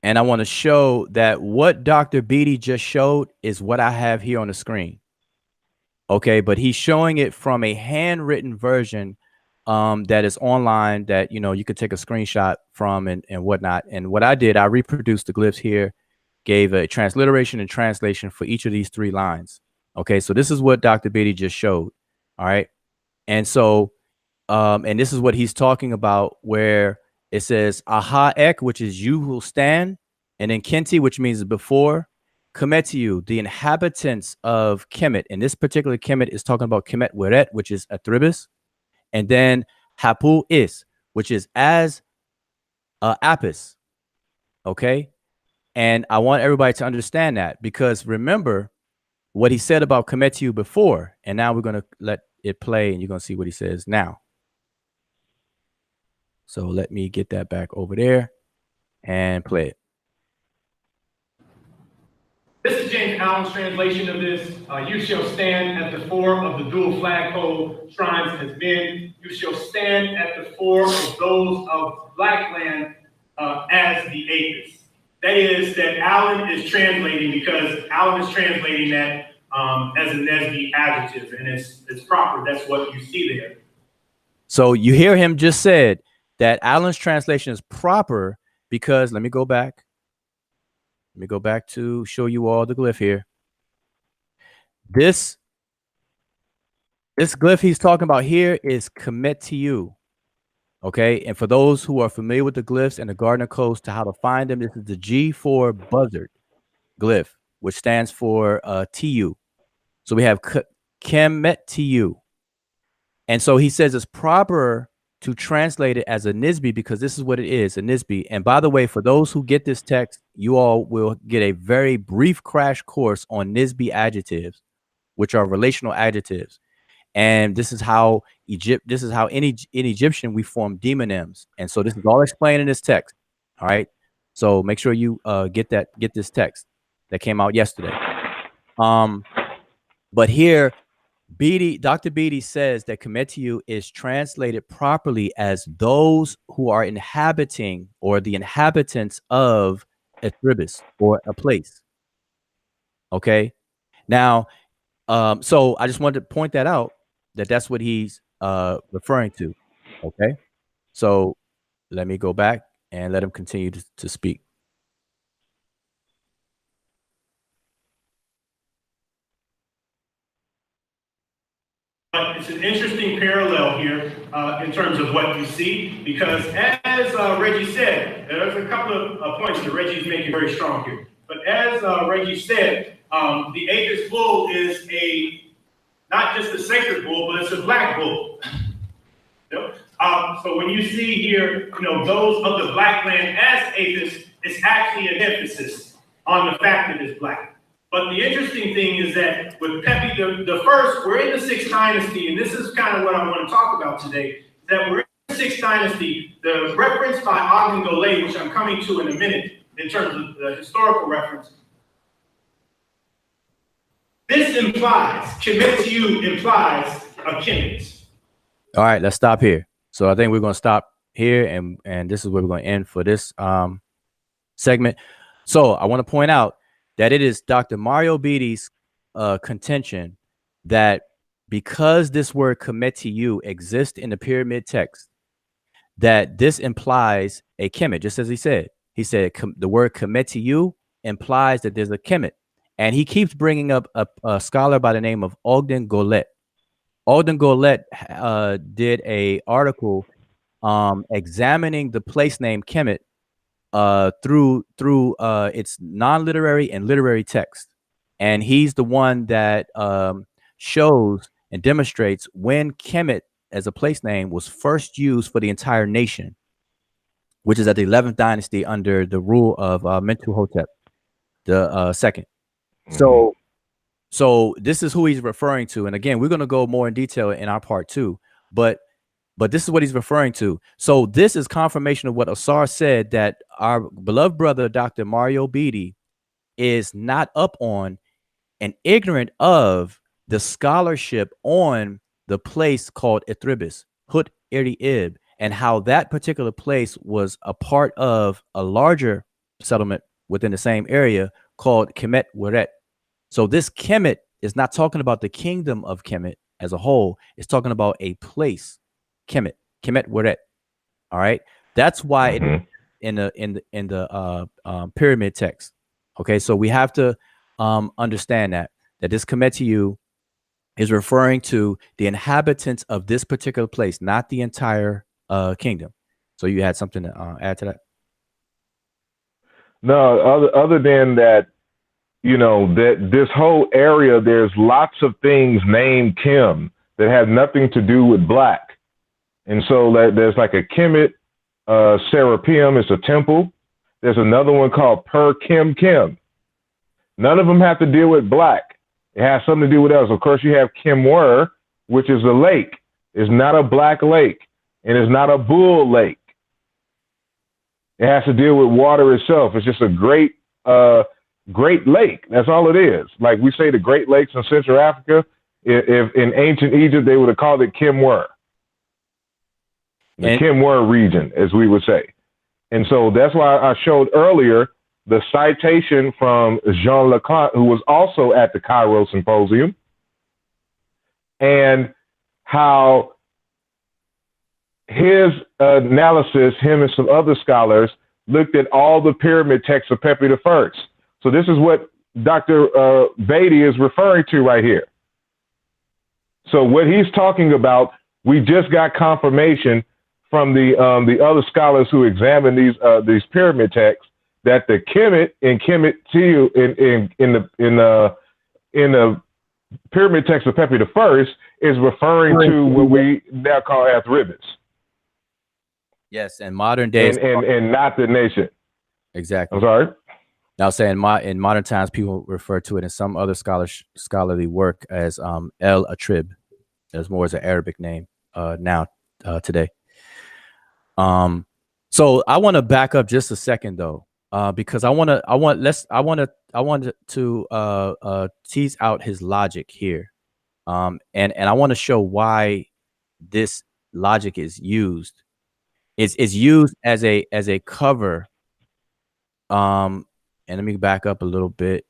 I want to show that what Dr. Beatty just showed is what I have here on the screen. Okay, but he's showing it from a handwritten version that is online, that, you know, you could take a screenshot from and whatnot. And what I did, I reproduced the glyphs here, gave a transliteration and translation for each of these 3 lines. Okay, so this is what Dr. Beatty just showed. All right, and so and this is what he's talking about, where it says aha ek, which is you will stand, and then Km.t, which means before, Kemet, the inhabitants of Kemet. And this particular Kemet is talking about Kemet Weret, which is Athribis, and then Hapu is, which is as Apis. Okay, and I want everybody to understand that, because remember what he said about Kemet before, and now we're going to let it play, and you're going to see what he says now. So let me get that back over there and play it. This is James Allen's translation of this. You shall stand at the 4 of the dual flagpole shrines as men. You shall stand at the 4 of those of black land as the Apis. That is, that Allen is translating, because Allen is translating that as a Nesby adjective, and it's proper. That's what you see there. So you hear him just said that Allen's translation is proper, because let me go back. Let me go back to show you all the glyph here. This glyph he's talking about here is Kemet.t. Okay, and for those who are familiar with the glyphs and the Gardner codes to how to find them, this is the G4 buzzard glyph, which stands for TU. So we have Kemet.t. And so he says it's proper to translate it as a Nisbi, because this is what it is, a Nisbi. And by the way, for those who get this text, you all will get a very brief crash course on Nisbi adjectives, which are relational adjectives. And this is how in Egyptian we form demonyms. And so this is all explained in this text. All right. So make sure you get this text that came out yesterday. But here, Dr. Beatty says that Km.t is translated properly as those who are inhabiting or the inhabitants of Etribis or a place. Okay. Now, so I just wanted to point that out, that that's what he's referring to. Okay. So let me go back and let him continue to speak. But it's an interesting parallel here in terms of what you see, because as Reggie said, there's a couple of points that Reggie's making very strong here. But as Reggie said, the Apis bull is not just a sacred bull, but it's a black bull. So when you see here, those of the black land as Apis, it's actually an emphasis on the fact that it's black. But the interesting thing is that with Pepi the First, we're in the 6th dynasty, and this is kind of what I want to talk about today, that we're in the 6th dynasty. The reference by Ogden Golay, which I'm coming to in a minute in terms of the historical reference, this implies, Kemet implies a Kemet. All right, let's stop here. So I think we're going to stop here, and this is where we're going to end for this segment. So I want to point out that it is Dr. Mario Beatty's contention that because this word Kemet exists in the pyramid text, that this implies a Kemet, just as he said. He said the word Kemet implies that there's a Kemet. And he keeps bringing up a scholar by the name of Ogden Golay. Ogden Golay did a article examining the place name Kemet through its non-literary and literary text. And he's the one that shows and demonstrates when Kemet as a place name was first used for the entire nation, which is at the 11th dynasty under the rule of Mentuhotep the second. So this is who he's referring to. And again, we're going to go more in detail in our part 2, but this is what he's referring to. So this is confirmation of what Asar said, that our beloved brother, Dr. Mario Beatty, is not up on and ignorant of the scholarship on the place called Etribis, Wudjau Iry-Maat, and how that particular place was a part of a larger settlement within the same area called Kemet. So this Kemet is not talking about the kingdom of Kemet as a whole. It's talking about a place, Kemet. All right, that's why it is in the pyramid text. Okay, so we have to understand that this Kemet is referring to the inhabitants of this particular place, not the entire kingdom. So you had something to add to that? No, other than that, that this whole area, there's lots of things named Kim that have nothing to do with black. And so there's like a Kemet Serapeum, it's a temple. There's another one called Per Kim. None of them have to deal with black. It has something to do with us. Of course, you have Kimwer, which is a lake. It's not a black lake, and it's not a bull lake. It has to deal with water itself. It's just a great lake. That's all it is. Like we say the Great Lakes in Central Africa, if in ancient Egypt, they would have called it Kimwer. The Kimwer region, as we would say. And so that's why I showed earlier the citation from Jean Leconte, who was also at the Cairo Symposium, and how his analysis, him and some other scholars, looked at all the pyramid texts of Pepi I. So this is what Dr. Beatty is referring to right here. So what he's talking about, we just got confirmation from the other scholars who examined these pyramid texts that the Kemet and Kemet-t in the pyramid text of Pepi I is referring to what we now call Athribis. Yes, and modern days, and not the nation. Exactly. I'm sorry. Now, saying in modern times, people refer to it in some other scholarly work as El Atrib. There's more as an Arabic name now today. So I want to back up just a second though, because I want to tease out his logic here. And I want to show why this logic is used. It's used as a cover. And let me back up a little bit,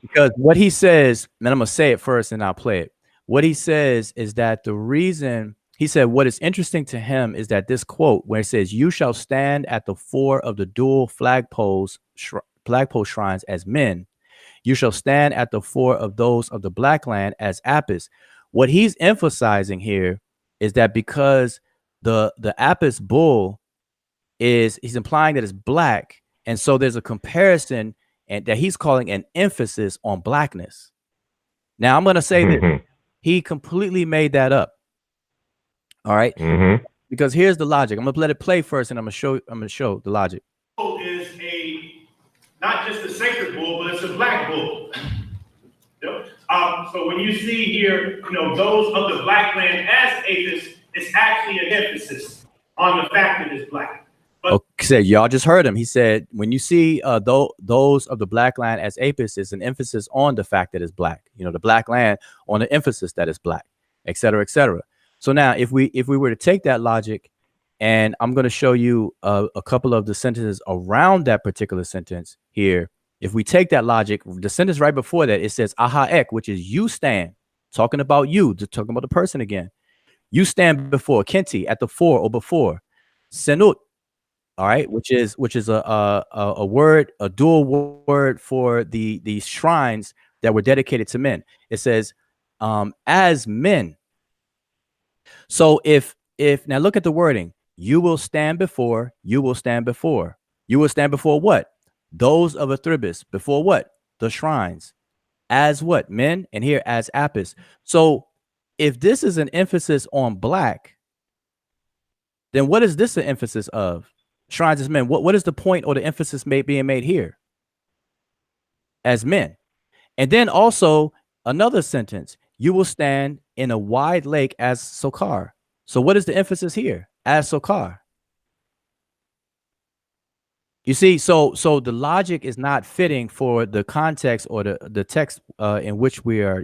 because what he says, and I'm gonna say it first and I'll play it. What he says is that the reason he said what is interesting to him is that this quote where it says, "You shall stand at the four of the dual flagpole shrines as men. You shall stand at the four of those of the black land as Apis." What he's emphasizing here is that because the Apis bull he's implying that it's black, and so there's a comparison and that he's calling an emphasis on blackness. Now I'm going to say that he completely made that up. All right, because here's the logic. I'm going to let it play first, and I'm going to show the logic. Is not just a sacred bull, but it's a black bull. Yep. So when you see here, those of the black land as Apis, it's actually an emphasis on the fact that it's black. Okay, y'all just heard him. He said, when you see those of the black land as Apis, it's an emphasis on the fact that it's black. The black land on the emphasis that it's black, et cetera, et cetera. So now, if we were to take that logic, and I'm going to show you a couple of the sentences around that particular sentence here. If we take that logic, the sentence right before that, it says aha ek, which is you stand, talking about you, talking about the person again. You stand before Km.t at the fore or before senut. All right, which is a word, a dual word for the shrines that were dedicated to men. It says as men. So if now look at the wording, you will stand before, you will stand before. You will stand before what? Those of Athribis. Before what? The shrines. As what? Men, and here as Apis. So if this is an emphasis on black, then what is this an emphasis of? Shrines as men. What is the point or the emphasis being made here? As men. And then also another sentence, you will stand in a wide lake as Sokar. So what is the emphasis here? As Sokar. You see, so the logic is not fitting for the context or the text in which we are,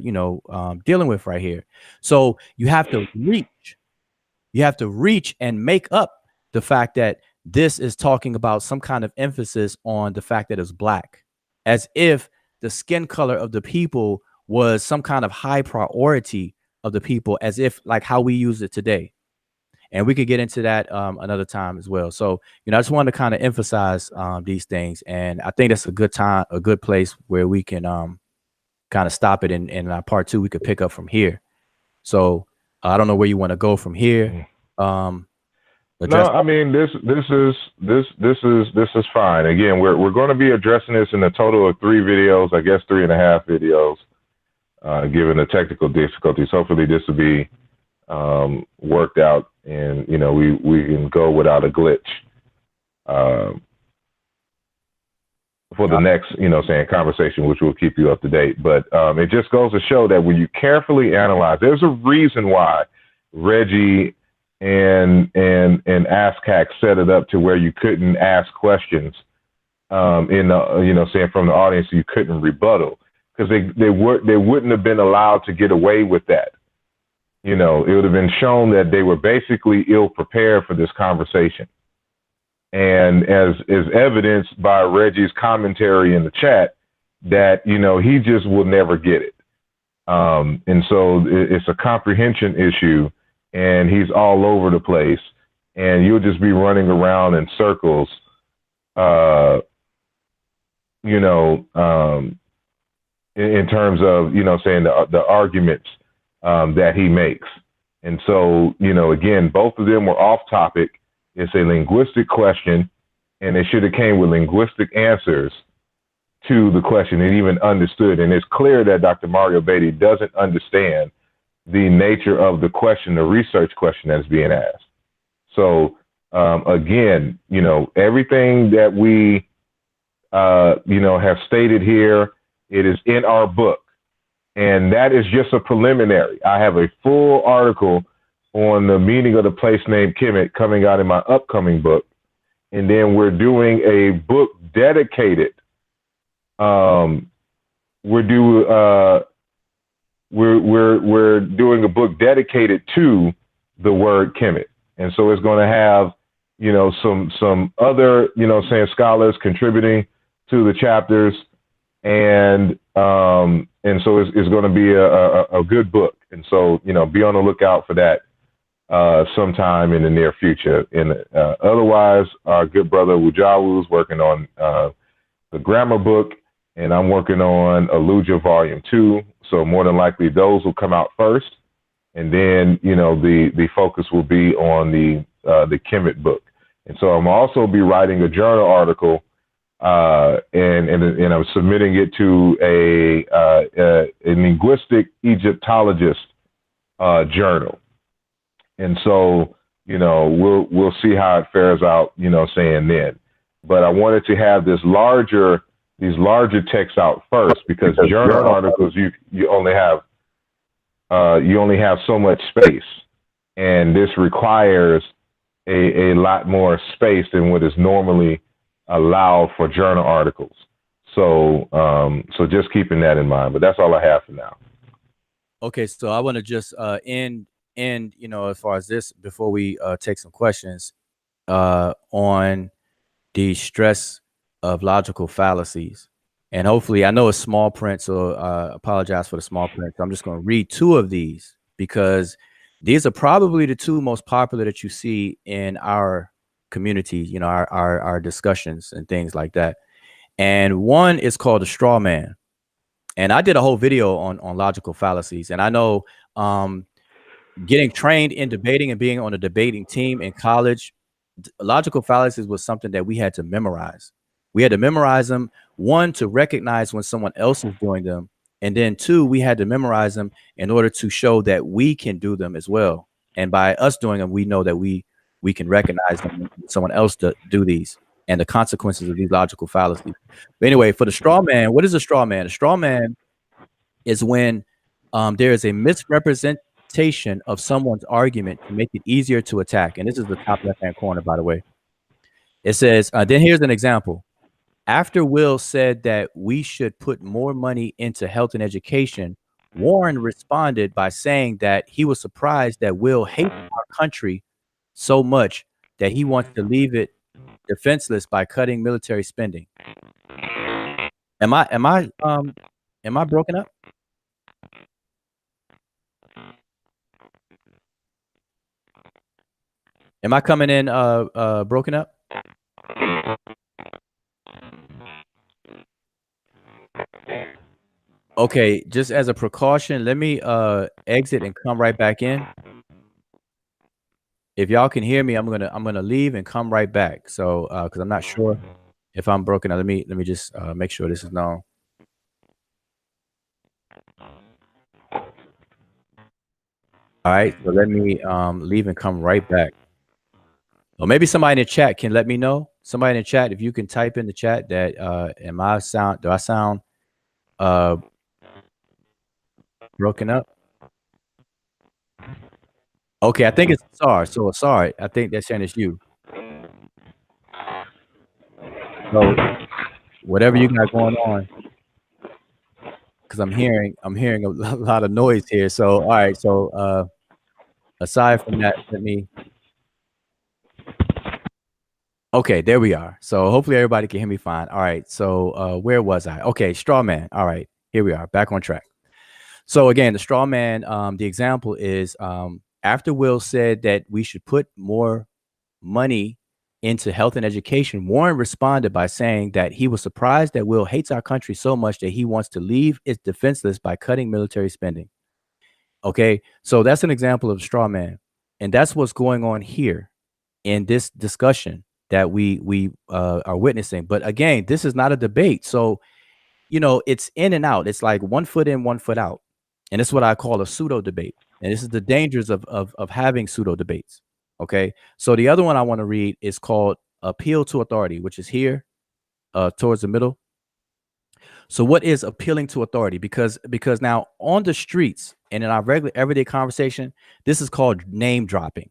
dealing with right here. So you have to reach and make up the fact that this is talking about some kind of emphasis on the fact that it's black, as if the skin color of the people was some kind of high priority of the people, as if like how we use it today. And we could get into that another time as well. So, I just wanted to kind of emphasize these things. And I think that's a good time, a good place where we can kind of stop it. And in part two, we could pick up from here. So I don't know where you want to go from here. No, I mean this is fine. Again, we're going to be addressing this in a total of 3 videos, I guess 3.5 videos, given the technical difficulties. Hopefully this will be worked out, and we can go without a glitch for the next conversation, which will keep you up to date. But it just goes to show that when you carefully analyze, there's a reason why Reggie and ASCAC set it up to where you couldn't ask questions in the saying from the audience, you couldn't rebuttal, because they wouldn't have been allowed to get away with that. It would have been shown that they were basically ill prepared for this conversation. And as is evidenced by Reggie's commentary in the chat, that he just will never get it. And so it's a comprehension issue. And he's all over the place, and you'll just be running around in circles, in terms of, saying the arguments that he makes. And so, again, both of them were off topic. It's a linguistic question, and they should have came with linguistic answers to the question and even understood. And it's clear that Dr. Mario Beatty doesn't understand the nature of the question, the research question that's being asked. So again, everything that we, have stated here, it is in our book, and that is just a preliminary. I have a full article on the meaning of the place name Kemet coming out in my upcoming book. And then we're doing a book dedicated. we're doing a book dedicated to the word Kemet, and so it's going to have, you know, some other, you know, saying scholars contributing to the chapters, and so it's going to be a good book, and so, you know, be on the lookout for that sometime in the near future. And otherwise, our good brother Wudjau is working on the grammar book, and I'm working on Aluja Volume 2. So more than likely, those will come out first, and then, you know, the focus will be on the Kemet book. And so I'm also be writing a journal article, and I'm submitting it to a linguistic Egyptologist journal. And so, you know, we'll see how it fares out, you know, saying then. But I wanted to have these larger texts out first, because journal articles, you only have so much space, and this requires a lot more space than what is normally allowed for journal articles. So so just keeping that in mind. But that's all I have for now. Okay, so I want to just end, you know, as far as this, before we take some questions on the stress of logical fallacies. And hopefully, I know it's small print, so apologize for the small print. So I'm just going to read two of these, because these are probably the two most popular that you see in our community, you know, our discussions and things like that. And one is called a straw man. And I did a whole video on logical fallacies. And I know getting trained in debating and being on a debating team in college, logical fallacies was something that we had to memorize. We had to memorize them, one, to recognize when someone else is doing them, and then two, we had to memorize them in order to show that we can do them as well. And by us doing them, we know that we can recognize them when someone else to do these, and the consequences of these logical fallacies. But anyway, for the straw man, what is a straw man? A straw man is when there is a misrepresentation of someone's argument to make it easier to attack. And this is the top left-hand corner, by the way. It says, then here's an example. After Will said that we should put more money into health and education, Warren responded by saying that he was surprised that Will hates our country so much that he wants to leave it defenseless by cutting military spending. Am I broken up? Am I coming in broken up? Okay, just as a precaution, let me exit and come right back in. If y'all can hear me, I'm gonna leave and come right back. So because I'm not sure if I'm broken up. Let me just make sure this is known. All right, so let me leave and come right back. Or maybe somebody in the chat can let me know. Somebody in the chat, if you can type in the chat that do I sound broken up? Okay, I think it's Asar. So Asar, I think they're saying it's you. So whatever you got going on, because I'm hearing a lot of noise here. So all right, so aside from that, let me. Okay, there we are. So hopefully everybody can hear me fine. All right, so where was I? Okay, straw man. All right, here we are, back on track. So again, the straw man, the example is after Will said that we should put more money into health and education, Warren responded by saying that he was surprised that Will hates our country so much that he wants to leave it defenseless by cutting military spending. Okay, so that's an example of straw man. And that's what's going on here in this discussion that we are witnessing. But again, this is not a debate. So, you know, it's in and out. It's like 1 foot in, 1 foot out. And it's what I call a pseudo debate. And this is the dangers of having pseudo debates. Okay. So the other one I want to read is called Appeal to Authority, which is here towards the middle. So what is appealing to authority? Because now on the streets and in our regular everyday conversation, this is called name dropping.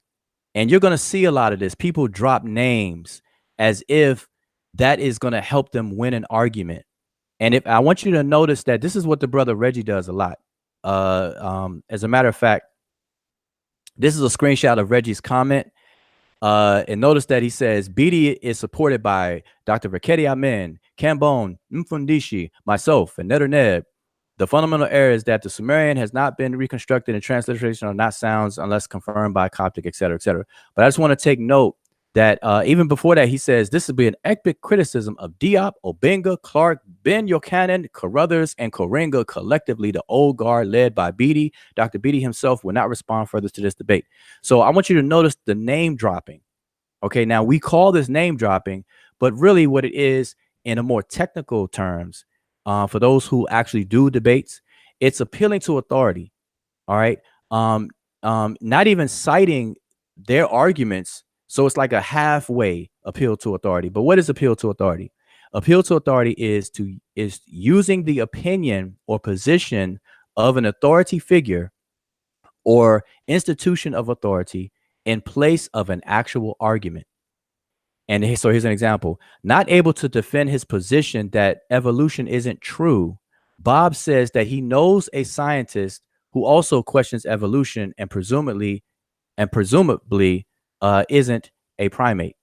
And you're going to see a lot of this. People drop names as if that is going to help them win an argument. And if I want you to notice that this is what the brother Reggie does a lot. as a matter of fact, this is a screenshot of Reggie's comment. And notice that he says, Beatty is supported by Dr. Raketi Amen, Cambone, Mfundishi, myself, and Netterneb. The fundamental error is that the Sumerian has not been reconstructed and transliteration are not sounds unless confirmed by Coptic, etc., etc. But I just want to take note that even before that, he says this would be an epic criticism of Diop, Obenga, Clark, Ben Yochanan, Carruthers, and Koringa collectively. The old guard led by Beatty. Dr. Beatty himself will not respond further to this debate. So I want you to notice the name dropping. Okay, now we call this name dropping, but really what it is in a more technical terms, for those who actually do debates, it's appealing to authority. All right, not even citing their arguments. So it's like a halfway appeal to authority. But what is appeal to authority? Appeal to authority is using the opinion or position of an authority figure or institution of authority in place of an actual argument. And so here's an example. Not able to defend his position that evolution isn't true, Bob says that he knows a scientist who also questions evolution and presumably isn't a primate.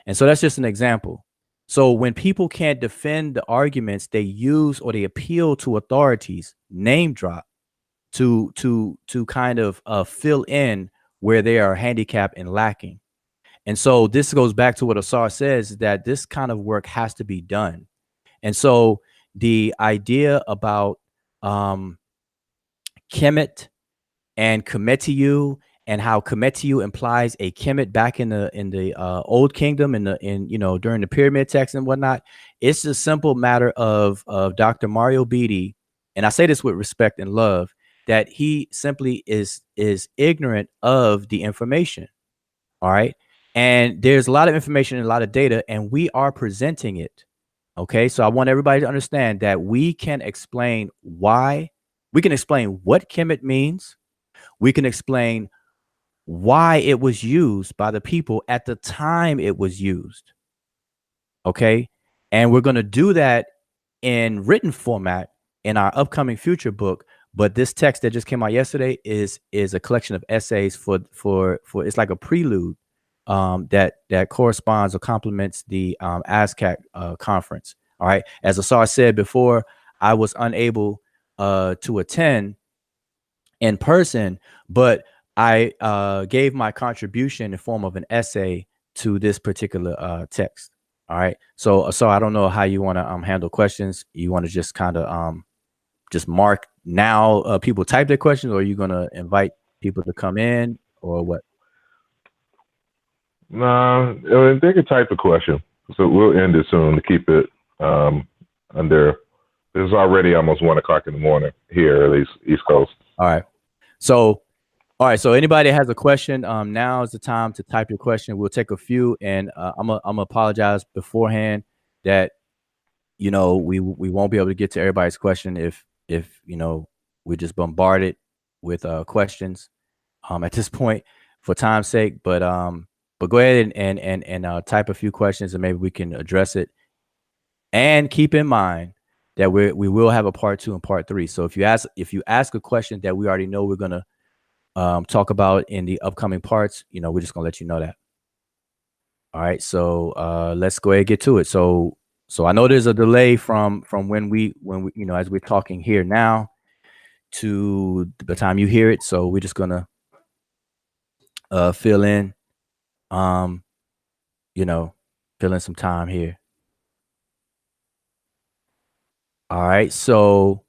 And so that's just an example. So when people can't defend the arguments, they use or they appeal to authorities, name drop, to kind of fill in where they are handicapped and lacking. And so this goes back to what Asar says, that this kind of work has to be done. And so the idea about Kemet and Km.t and how Km.t implies a Kemet back in the Old Kingdom during the pyramid text and whatnot. It's a simple matter of Dr. Mario Beatty, and I say this with respect and love, that he simply is ignorant of the information. All right. And there's a lot of information and a lot of data, and we are presenting it. Okay. So I want everybody to understand that we can explain why. We can explain what Kemet means. We can explain why it was used by the people at the time it was used. Okay. And we're going to do that in written format in our upcoming future book. But this text that just came out yesterday is a collection of essays for it's like a prelude that corresponds or complements the ASCAC conference. All right. As Asar said before, I was unable to attend in person, but I gave my contribution in the form of an essay to this particular text. All right. So I don't know how you want to handle questions. You want to just kind of just mark now people type their questions, or are you going to invite people to come in, or what? No, they can type a question. So we'll end it soon to keep it under. It's already almost 1 o'clock in the morning here, at least East Coast. All right. So anybody that has a question, now is the time to type your question. We'll take a few, and I'm gonna apologize beforehand that we won't be able to get to everybody's question if we're just bombarded with questions at this point for time's sake. But go ahead and type a few questions, and maybe we can address it. And keep in mind that we will have a part 2 and part 3. So if you ask a question that we already know we're gonna talk about in the upcoming parts, we're just gonna let you know that. All right, so let's go ahead and get to it. So I know there's a delay from when we as we're talking here now to the time you hear it. So we're just gonna fill in fill in some time here. All right, so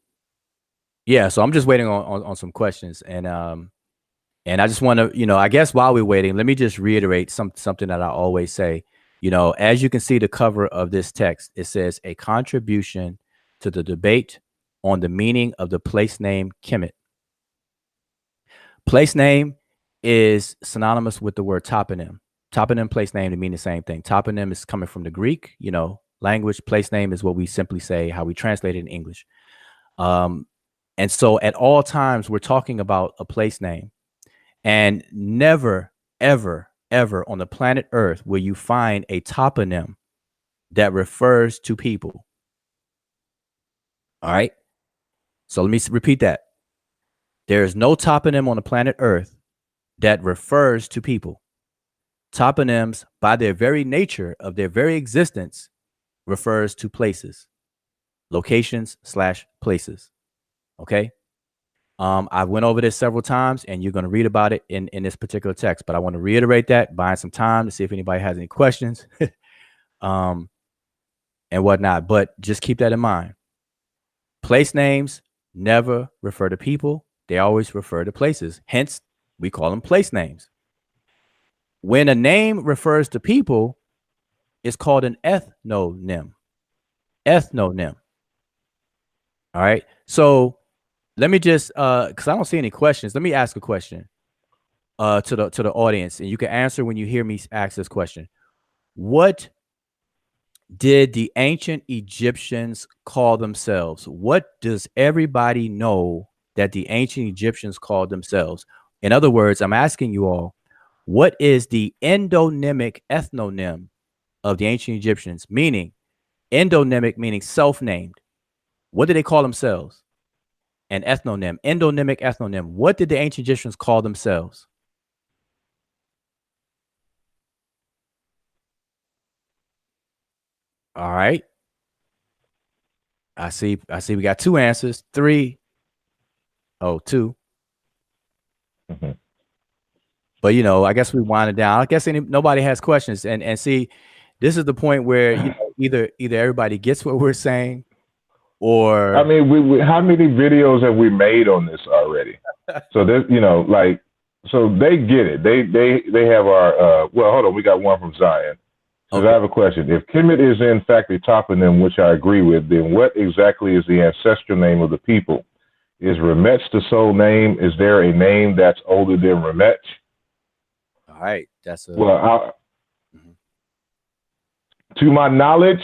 yeah, so I'm just waiting on some questions, and I just want to, I guess while we're waiting, let me just reiterate something that I always say. As you can see the cover of this text, it says a contribution to the debate on the meaning of the place name Kemet. Place name is synonymous with the word toponym. Toponym, place name, to mean the same thing. Toponym is coming from the Greek, language. Place name is what we simply say, how we translate it in English. And so at all times, we're talking about a place name. And never, ever, ever on the planet Earth will you find a toponym that refers to people. All right. So let me repeat that. There is no toponym on the planet Earth that refers to people. Toponyms, by their very nature of their very existence, refers to places, locations / places. Okay. I went over this several times, and you're going to read about it in this particular text, but I want to reiterate that, buying some time to see if anybody has any questions and whatnot. But just keep that in mind. Place names never refer to people. They always refer to places. Hence, we call them place names. When a name refers to people, it's called an ethnonym. Ethnonym. All right. So let me just, because I don't see any questions. Let me ask a question to the audience, and you can answer when you hear me ask this question. What did the ancient Egyptians call themselves? What does everybody know that the ancient Egyptians called themselves? In other words, I'm asking you all, what is the endonymic ethnonym of the ancient Egyptians? Meaning, endonymic meaning self-named. What did they call themselves? An ethnonym, endonymic ethnonym. What did the ancient Egyptians call themselves? All right. I see we got two answers. 3. Oh, 2. Mm-hmm. But I guess we wind it down. I guess nobody has questions. And see, this is the point where either everybody gets what we're saying, or I mean, we how many videos have we made on this already? So there's, so they get it. They have our well, hold on, we got one from Zion. So okay. I have a question. If Kemet is in fact a toponym, which I agree with, then what exactly is the ancestral name of the people? Is Remetch the sole name? Is there a name that's older than Remetch? All right, that's to my knowledge,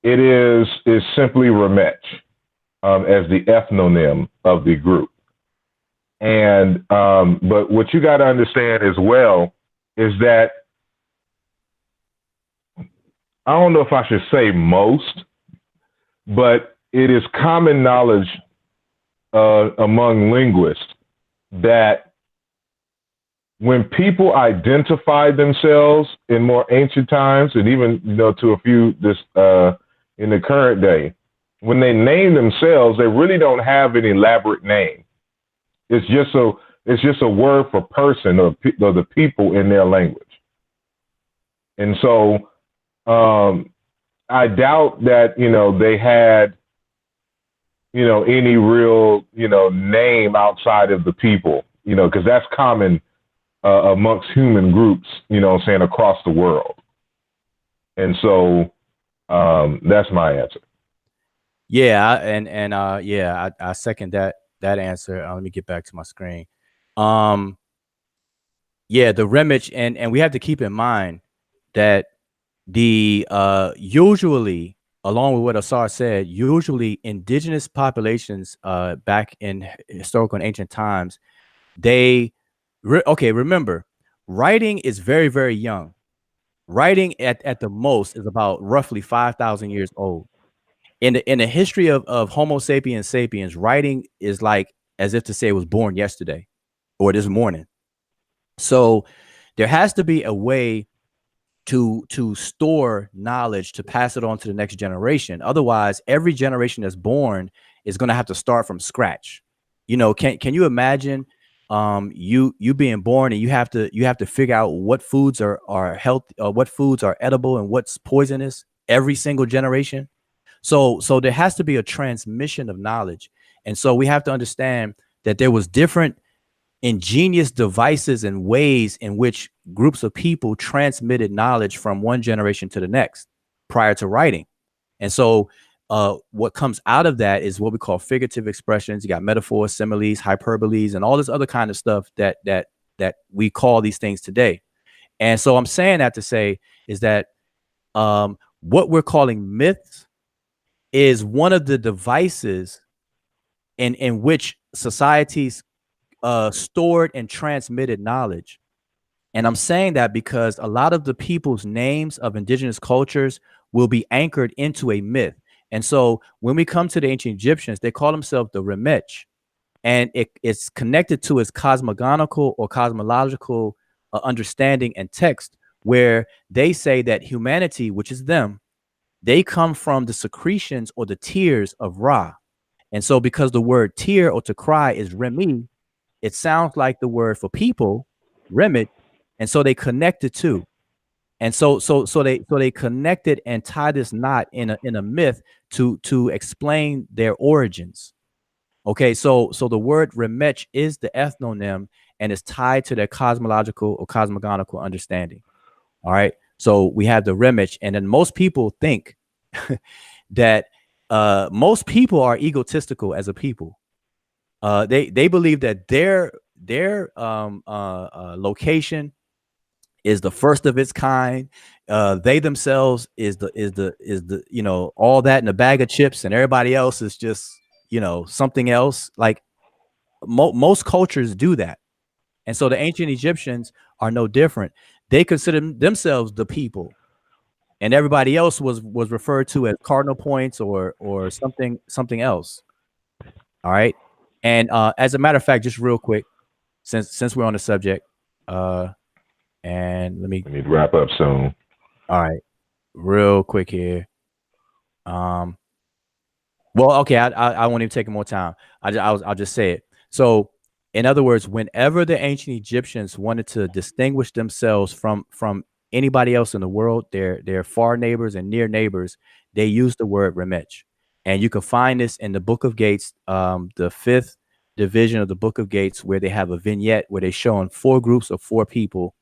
it is simply Remetch as the ethnonym of the group. And but what you got to understand as well is that I don't know if I should say most, but it is common knowledge among linguists that when people identify themselves in more ancient times, and even to a few this in the current day, when they name themselves, they really don't have an elaborate name. It's just a word for person or the people in their language. And so I doubt that they had any real name outside of the people, because that's common amongst human groups, across the world. And so that's my answer. Yeah, I second that answer. Let me get back to my screen. Yeah, the Remetch, and we have to keep in mind that the usually, along with what Asar said, usually indigenous populations back in historical and ancient times, remember, writing is very, very young. Writing at the most is about roughly 5,000 years old. In the history of Homo sapiens sapiens, writing is like as if to say it was born yesterday or this morning. So there has to be a way to store knowledge, to pass it on to the next generation. Otherwise, every generation that's born is going to have to start from scratch. Can you imagine you being born and you have to figure out what foods are healthy, what foods are edible and what's poisonous every single generation? So there has to be a transmission of knowledge. And so we have to understand that there was different ingenious devices and ways in which groups of people transmitted knowledge from one generation to the next prior to writing. And so what comes out of that is what we call figurative expressions. You got metaphors, similes, hyperboles, and all this other kind of stuff that we call these things today. And so I'm saying that to say is that what we're calling myths is one of the devices in which societies stored and transmitted knowledge. And I'm saying that because a lot of the people's names of indigenous cultures will be anchored into a myth. And so when we come to the ancient Egyptians, they call themselves the Remetch. and it's connected to its cosmogonical or cosmological understanding and text, where they say that humanity, which is them, they come from the secretions or the tears of Ra. And so because the word tear or to cry is Remi, it sounds like the word for people, Remit, and so they connect the two. And so they connected and tie this knot in a myth to explain their origins. Okay, so the word remech is the ethnonym and is tied to their cosmological or cosmogonical understanding. All right, so we have the remech, and then most people think that most people are egotistical as a people. They believe that their location is the first of its kind. They themselves is the you know, all that in a bag of chips, and everybody else is just, you know, something else. Like most cultures do that, and so the ancient Egyptians are no different. They consider themselves the people, and everybody else was referred to as cardinal points or something else. All right, and as a matter of fact, just real quick, since we're on the subject, and we need to wrap up soon. All right, real quick here. Well, okay, I won't even take more time. I'll just say it. So, in other words, whenever the ancient Egyptians wanted to distinguish themselves from anybody else in the world, their far neighbors and near neighbors, they used the word remech. And you can find this in the Book of Gates, the 5th division of the Book of Gates, where they have a vignette where they show in 4 groups of 4 people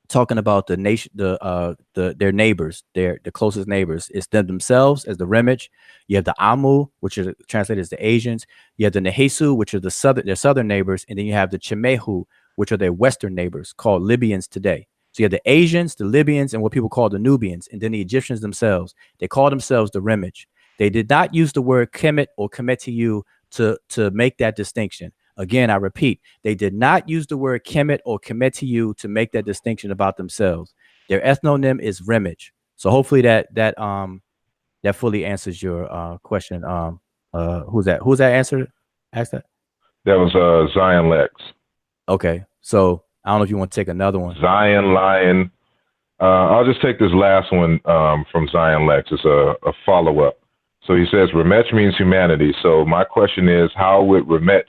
talking about the nation, their neighbors, the closest neighbors. It's them themselves as the remech. You have the Amu, which is translated as the Asians. You have the Nehesu, which are their southern neighbors, and then you have the Chemehu, which are their western neighbors, called Libyans today. So you have the Asians, the Libyans, and what people call the Nubians, and then the Egyptians themselves. They call themselves the remech. They did not use the word Kemet or Km.t to make that distinction. Again, I repeat, they did not use the word Kemet or Km.t to make that distinction about themselves. Their ethnonym is remech. So hopefully that fully answers your question. Who's that? Who's that answered? Asked that? That was Zion Lex. Okay, so I don't know if you want to take another one. Zion Lion. I'll just take this last one from Zion Lex. It's a follow-up. So he says, remech means humanity. So my question is, how would remech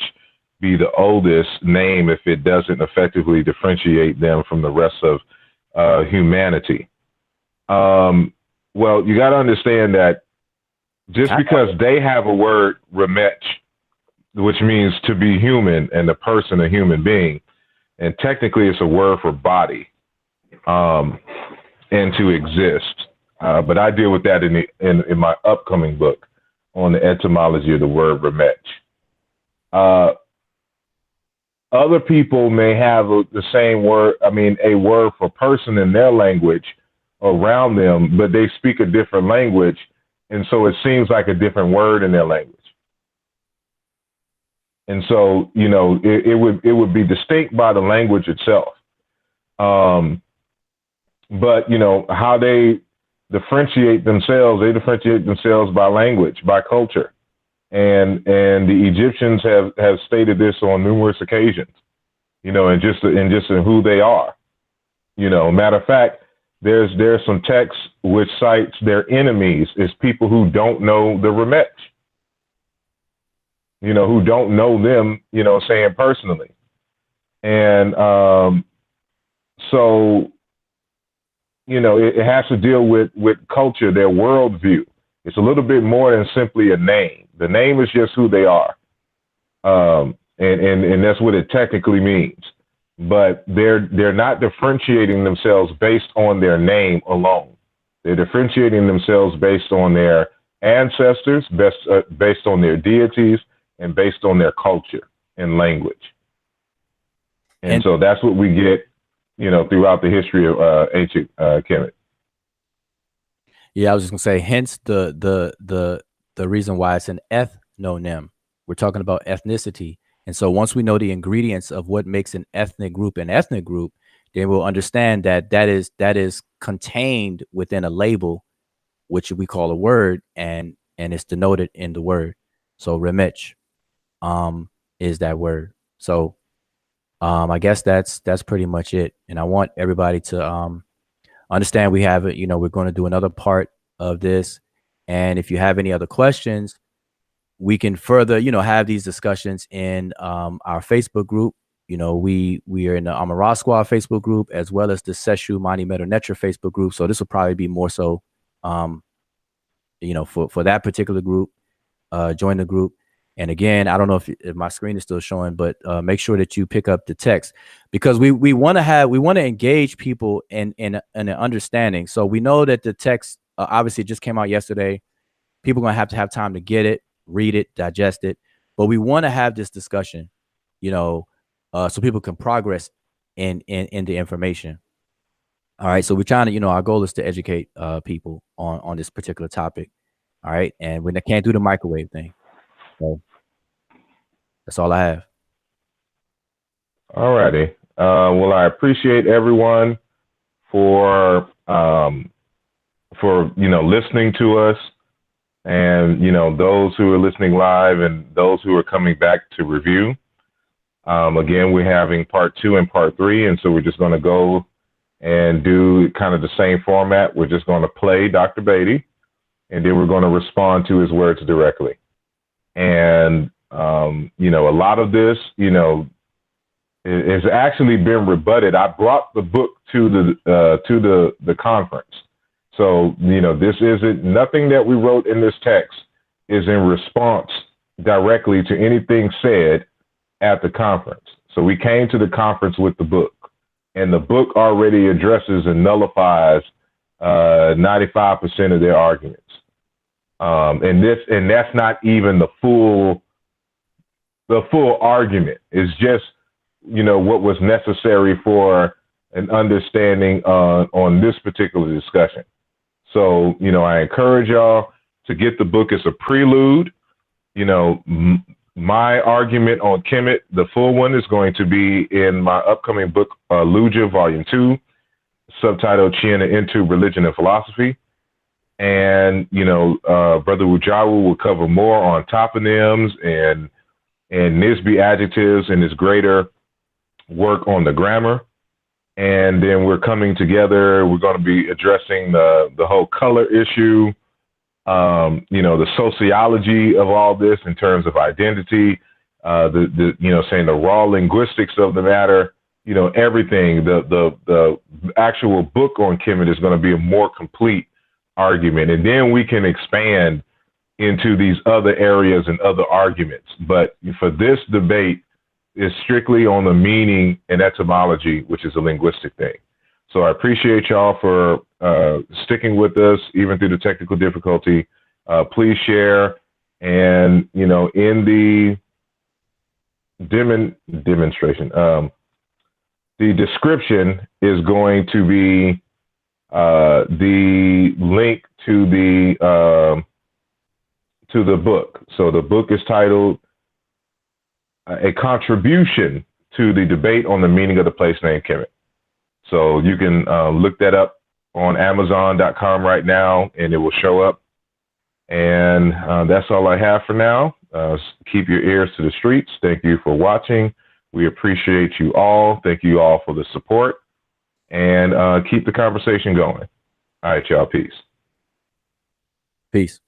be the oldest name if it doesn't effectively differentiate them from the rest of humanity? Well, you got to understand that just because they have a word remech, which means to be human and the person a human being, and technically it's a word for body and to exist. But I deal with that in my upcoming book on the etymology of the word remech. Other people may have the same word, a word for person in their language around them, but they speak a different language. And so it seems like a different word in their language. And so, you know, it would be distinct by the language itself. But, you know, how they differentiate themselves by language, by culture. And the Egyptians have stated this on numerous occasions, you know, and just in who they are. You know, matter of fact, there's some texts which cites their enemies as people who don't know the remech, you know, who don't know them, you know, saying personally. And so, you know, it has to deal with culture, their worldview. It's a little bit more than simply a name. The name is just who they are. And that's what it technically means. But they're not differentiating themselves based on their name alone. They're differentiating themselves based on their ancestors, based on their deities, and based on their culture and language. And so that's what we get, you know, throughout the history of ancient Kemet. Yeah, I was just gonna say, hence the reason why it's an ethnonym. We're talking about ethnicity. And so once we know the ingredients of what makes an ethnic group, then we'll understand that that is contained within a label, which we call a word, and it's denoted in the word. So remech. is that word. So I guess that's pretty much it. And I want everybody to understand we have it. You know, we're going to do another part of this. And if you have any other questions, we can further, you know, have these discussions in our Facebook group. You know, we are in the Amara Squad Facebook group, as well as the Seshu Mani Medo Netra Facebook group. So this will probably be more so, you know, for that particular group. Join the group. And again, I don't know if my screen is still showing, but make sure that you pick up the text, because we want to engage people in an understanding. So we know that the text obviously just came out yesterday. People are going to have time to get it, read it, digest it. But we want to have this discussion, you know, so people can progress in the information. All right. So we're trying to, you know, our goal is to educate people on this particular topic. All right. And when they can't do the microwave thing. So that's all I have. All righty. Well, I appreciate everyone for you know, listening to us, and you know, those who are listening live and those who are coming back to review. Again, we're having part 2 and part 3, and so we're just going to go and do kind of the same format. We're just going to play Dr. Beatty, and then we're going to respond to his words directly. And you know, a lot of this, you know, has actually been rebutted. I brought the book to the conference. So, you know, this isn't, nothing that we wrote in this text is in response directly to anything said at the conference. So we came to the conference with the book, and the book already addresses and nullifies 95% of their arguments. And that's not even the full argument. It's just, you know, what was necessary for an understanding on this particular discussion. So, you know, I encourage y'all to get the book as a prelude. You know, my argument on Kemet, the full one, is going to be in my upcoming book, Wudjau Volume 2, subtitled Chiena Into Religion and Philosophy. And, you know, Brother Wudjau will cover more on toponyms and Nisbe adjectives and his greater work on the grammar. And then we're coming together. We're going to be addressing the whole color issue, you know, the sociology of all this in terms of identity, you know, saying the raw linguistics of the matter, you know, everything. The actual book on Kemet is going to be a more complete argument. And then we can expand into these other areas and other arguments. But for this debate, is strictly on the meaning and etymology, which is a linguistic thing. So I appreciate y'all for sticking with us even through the technical difficulty. Please share, and you know, in the demonstration, the description is going to be the link to the book. So the book is titled A Contribution to the Debate on the Meaning of the Place Name Kemet. So you can look that up on Amazon.com right now, and it will show up. And that's all I have for now. Keep your ears to the streets. Thank you for watching. We appreciate you all. Thank you all for the support, and keep the conversation going. All right, y'all. Peace. Peace.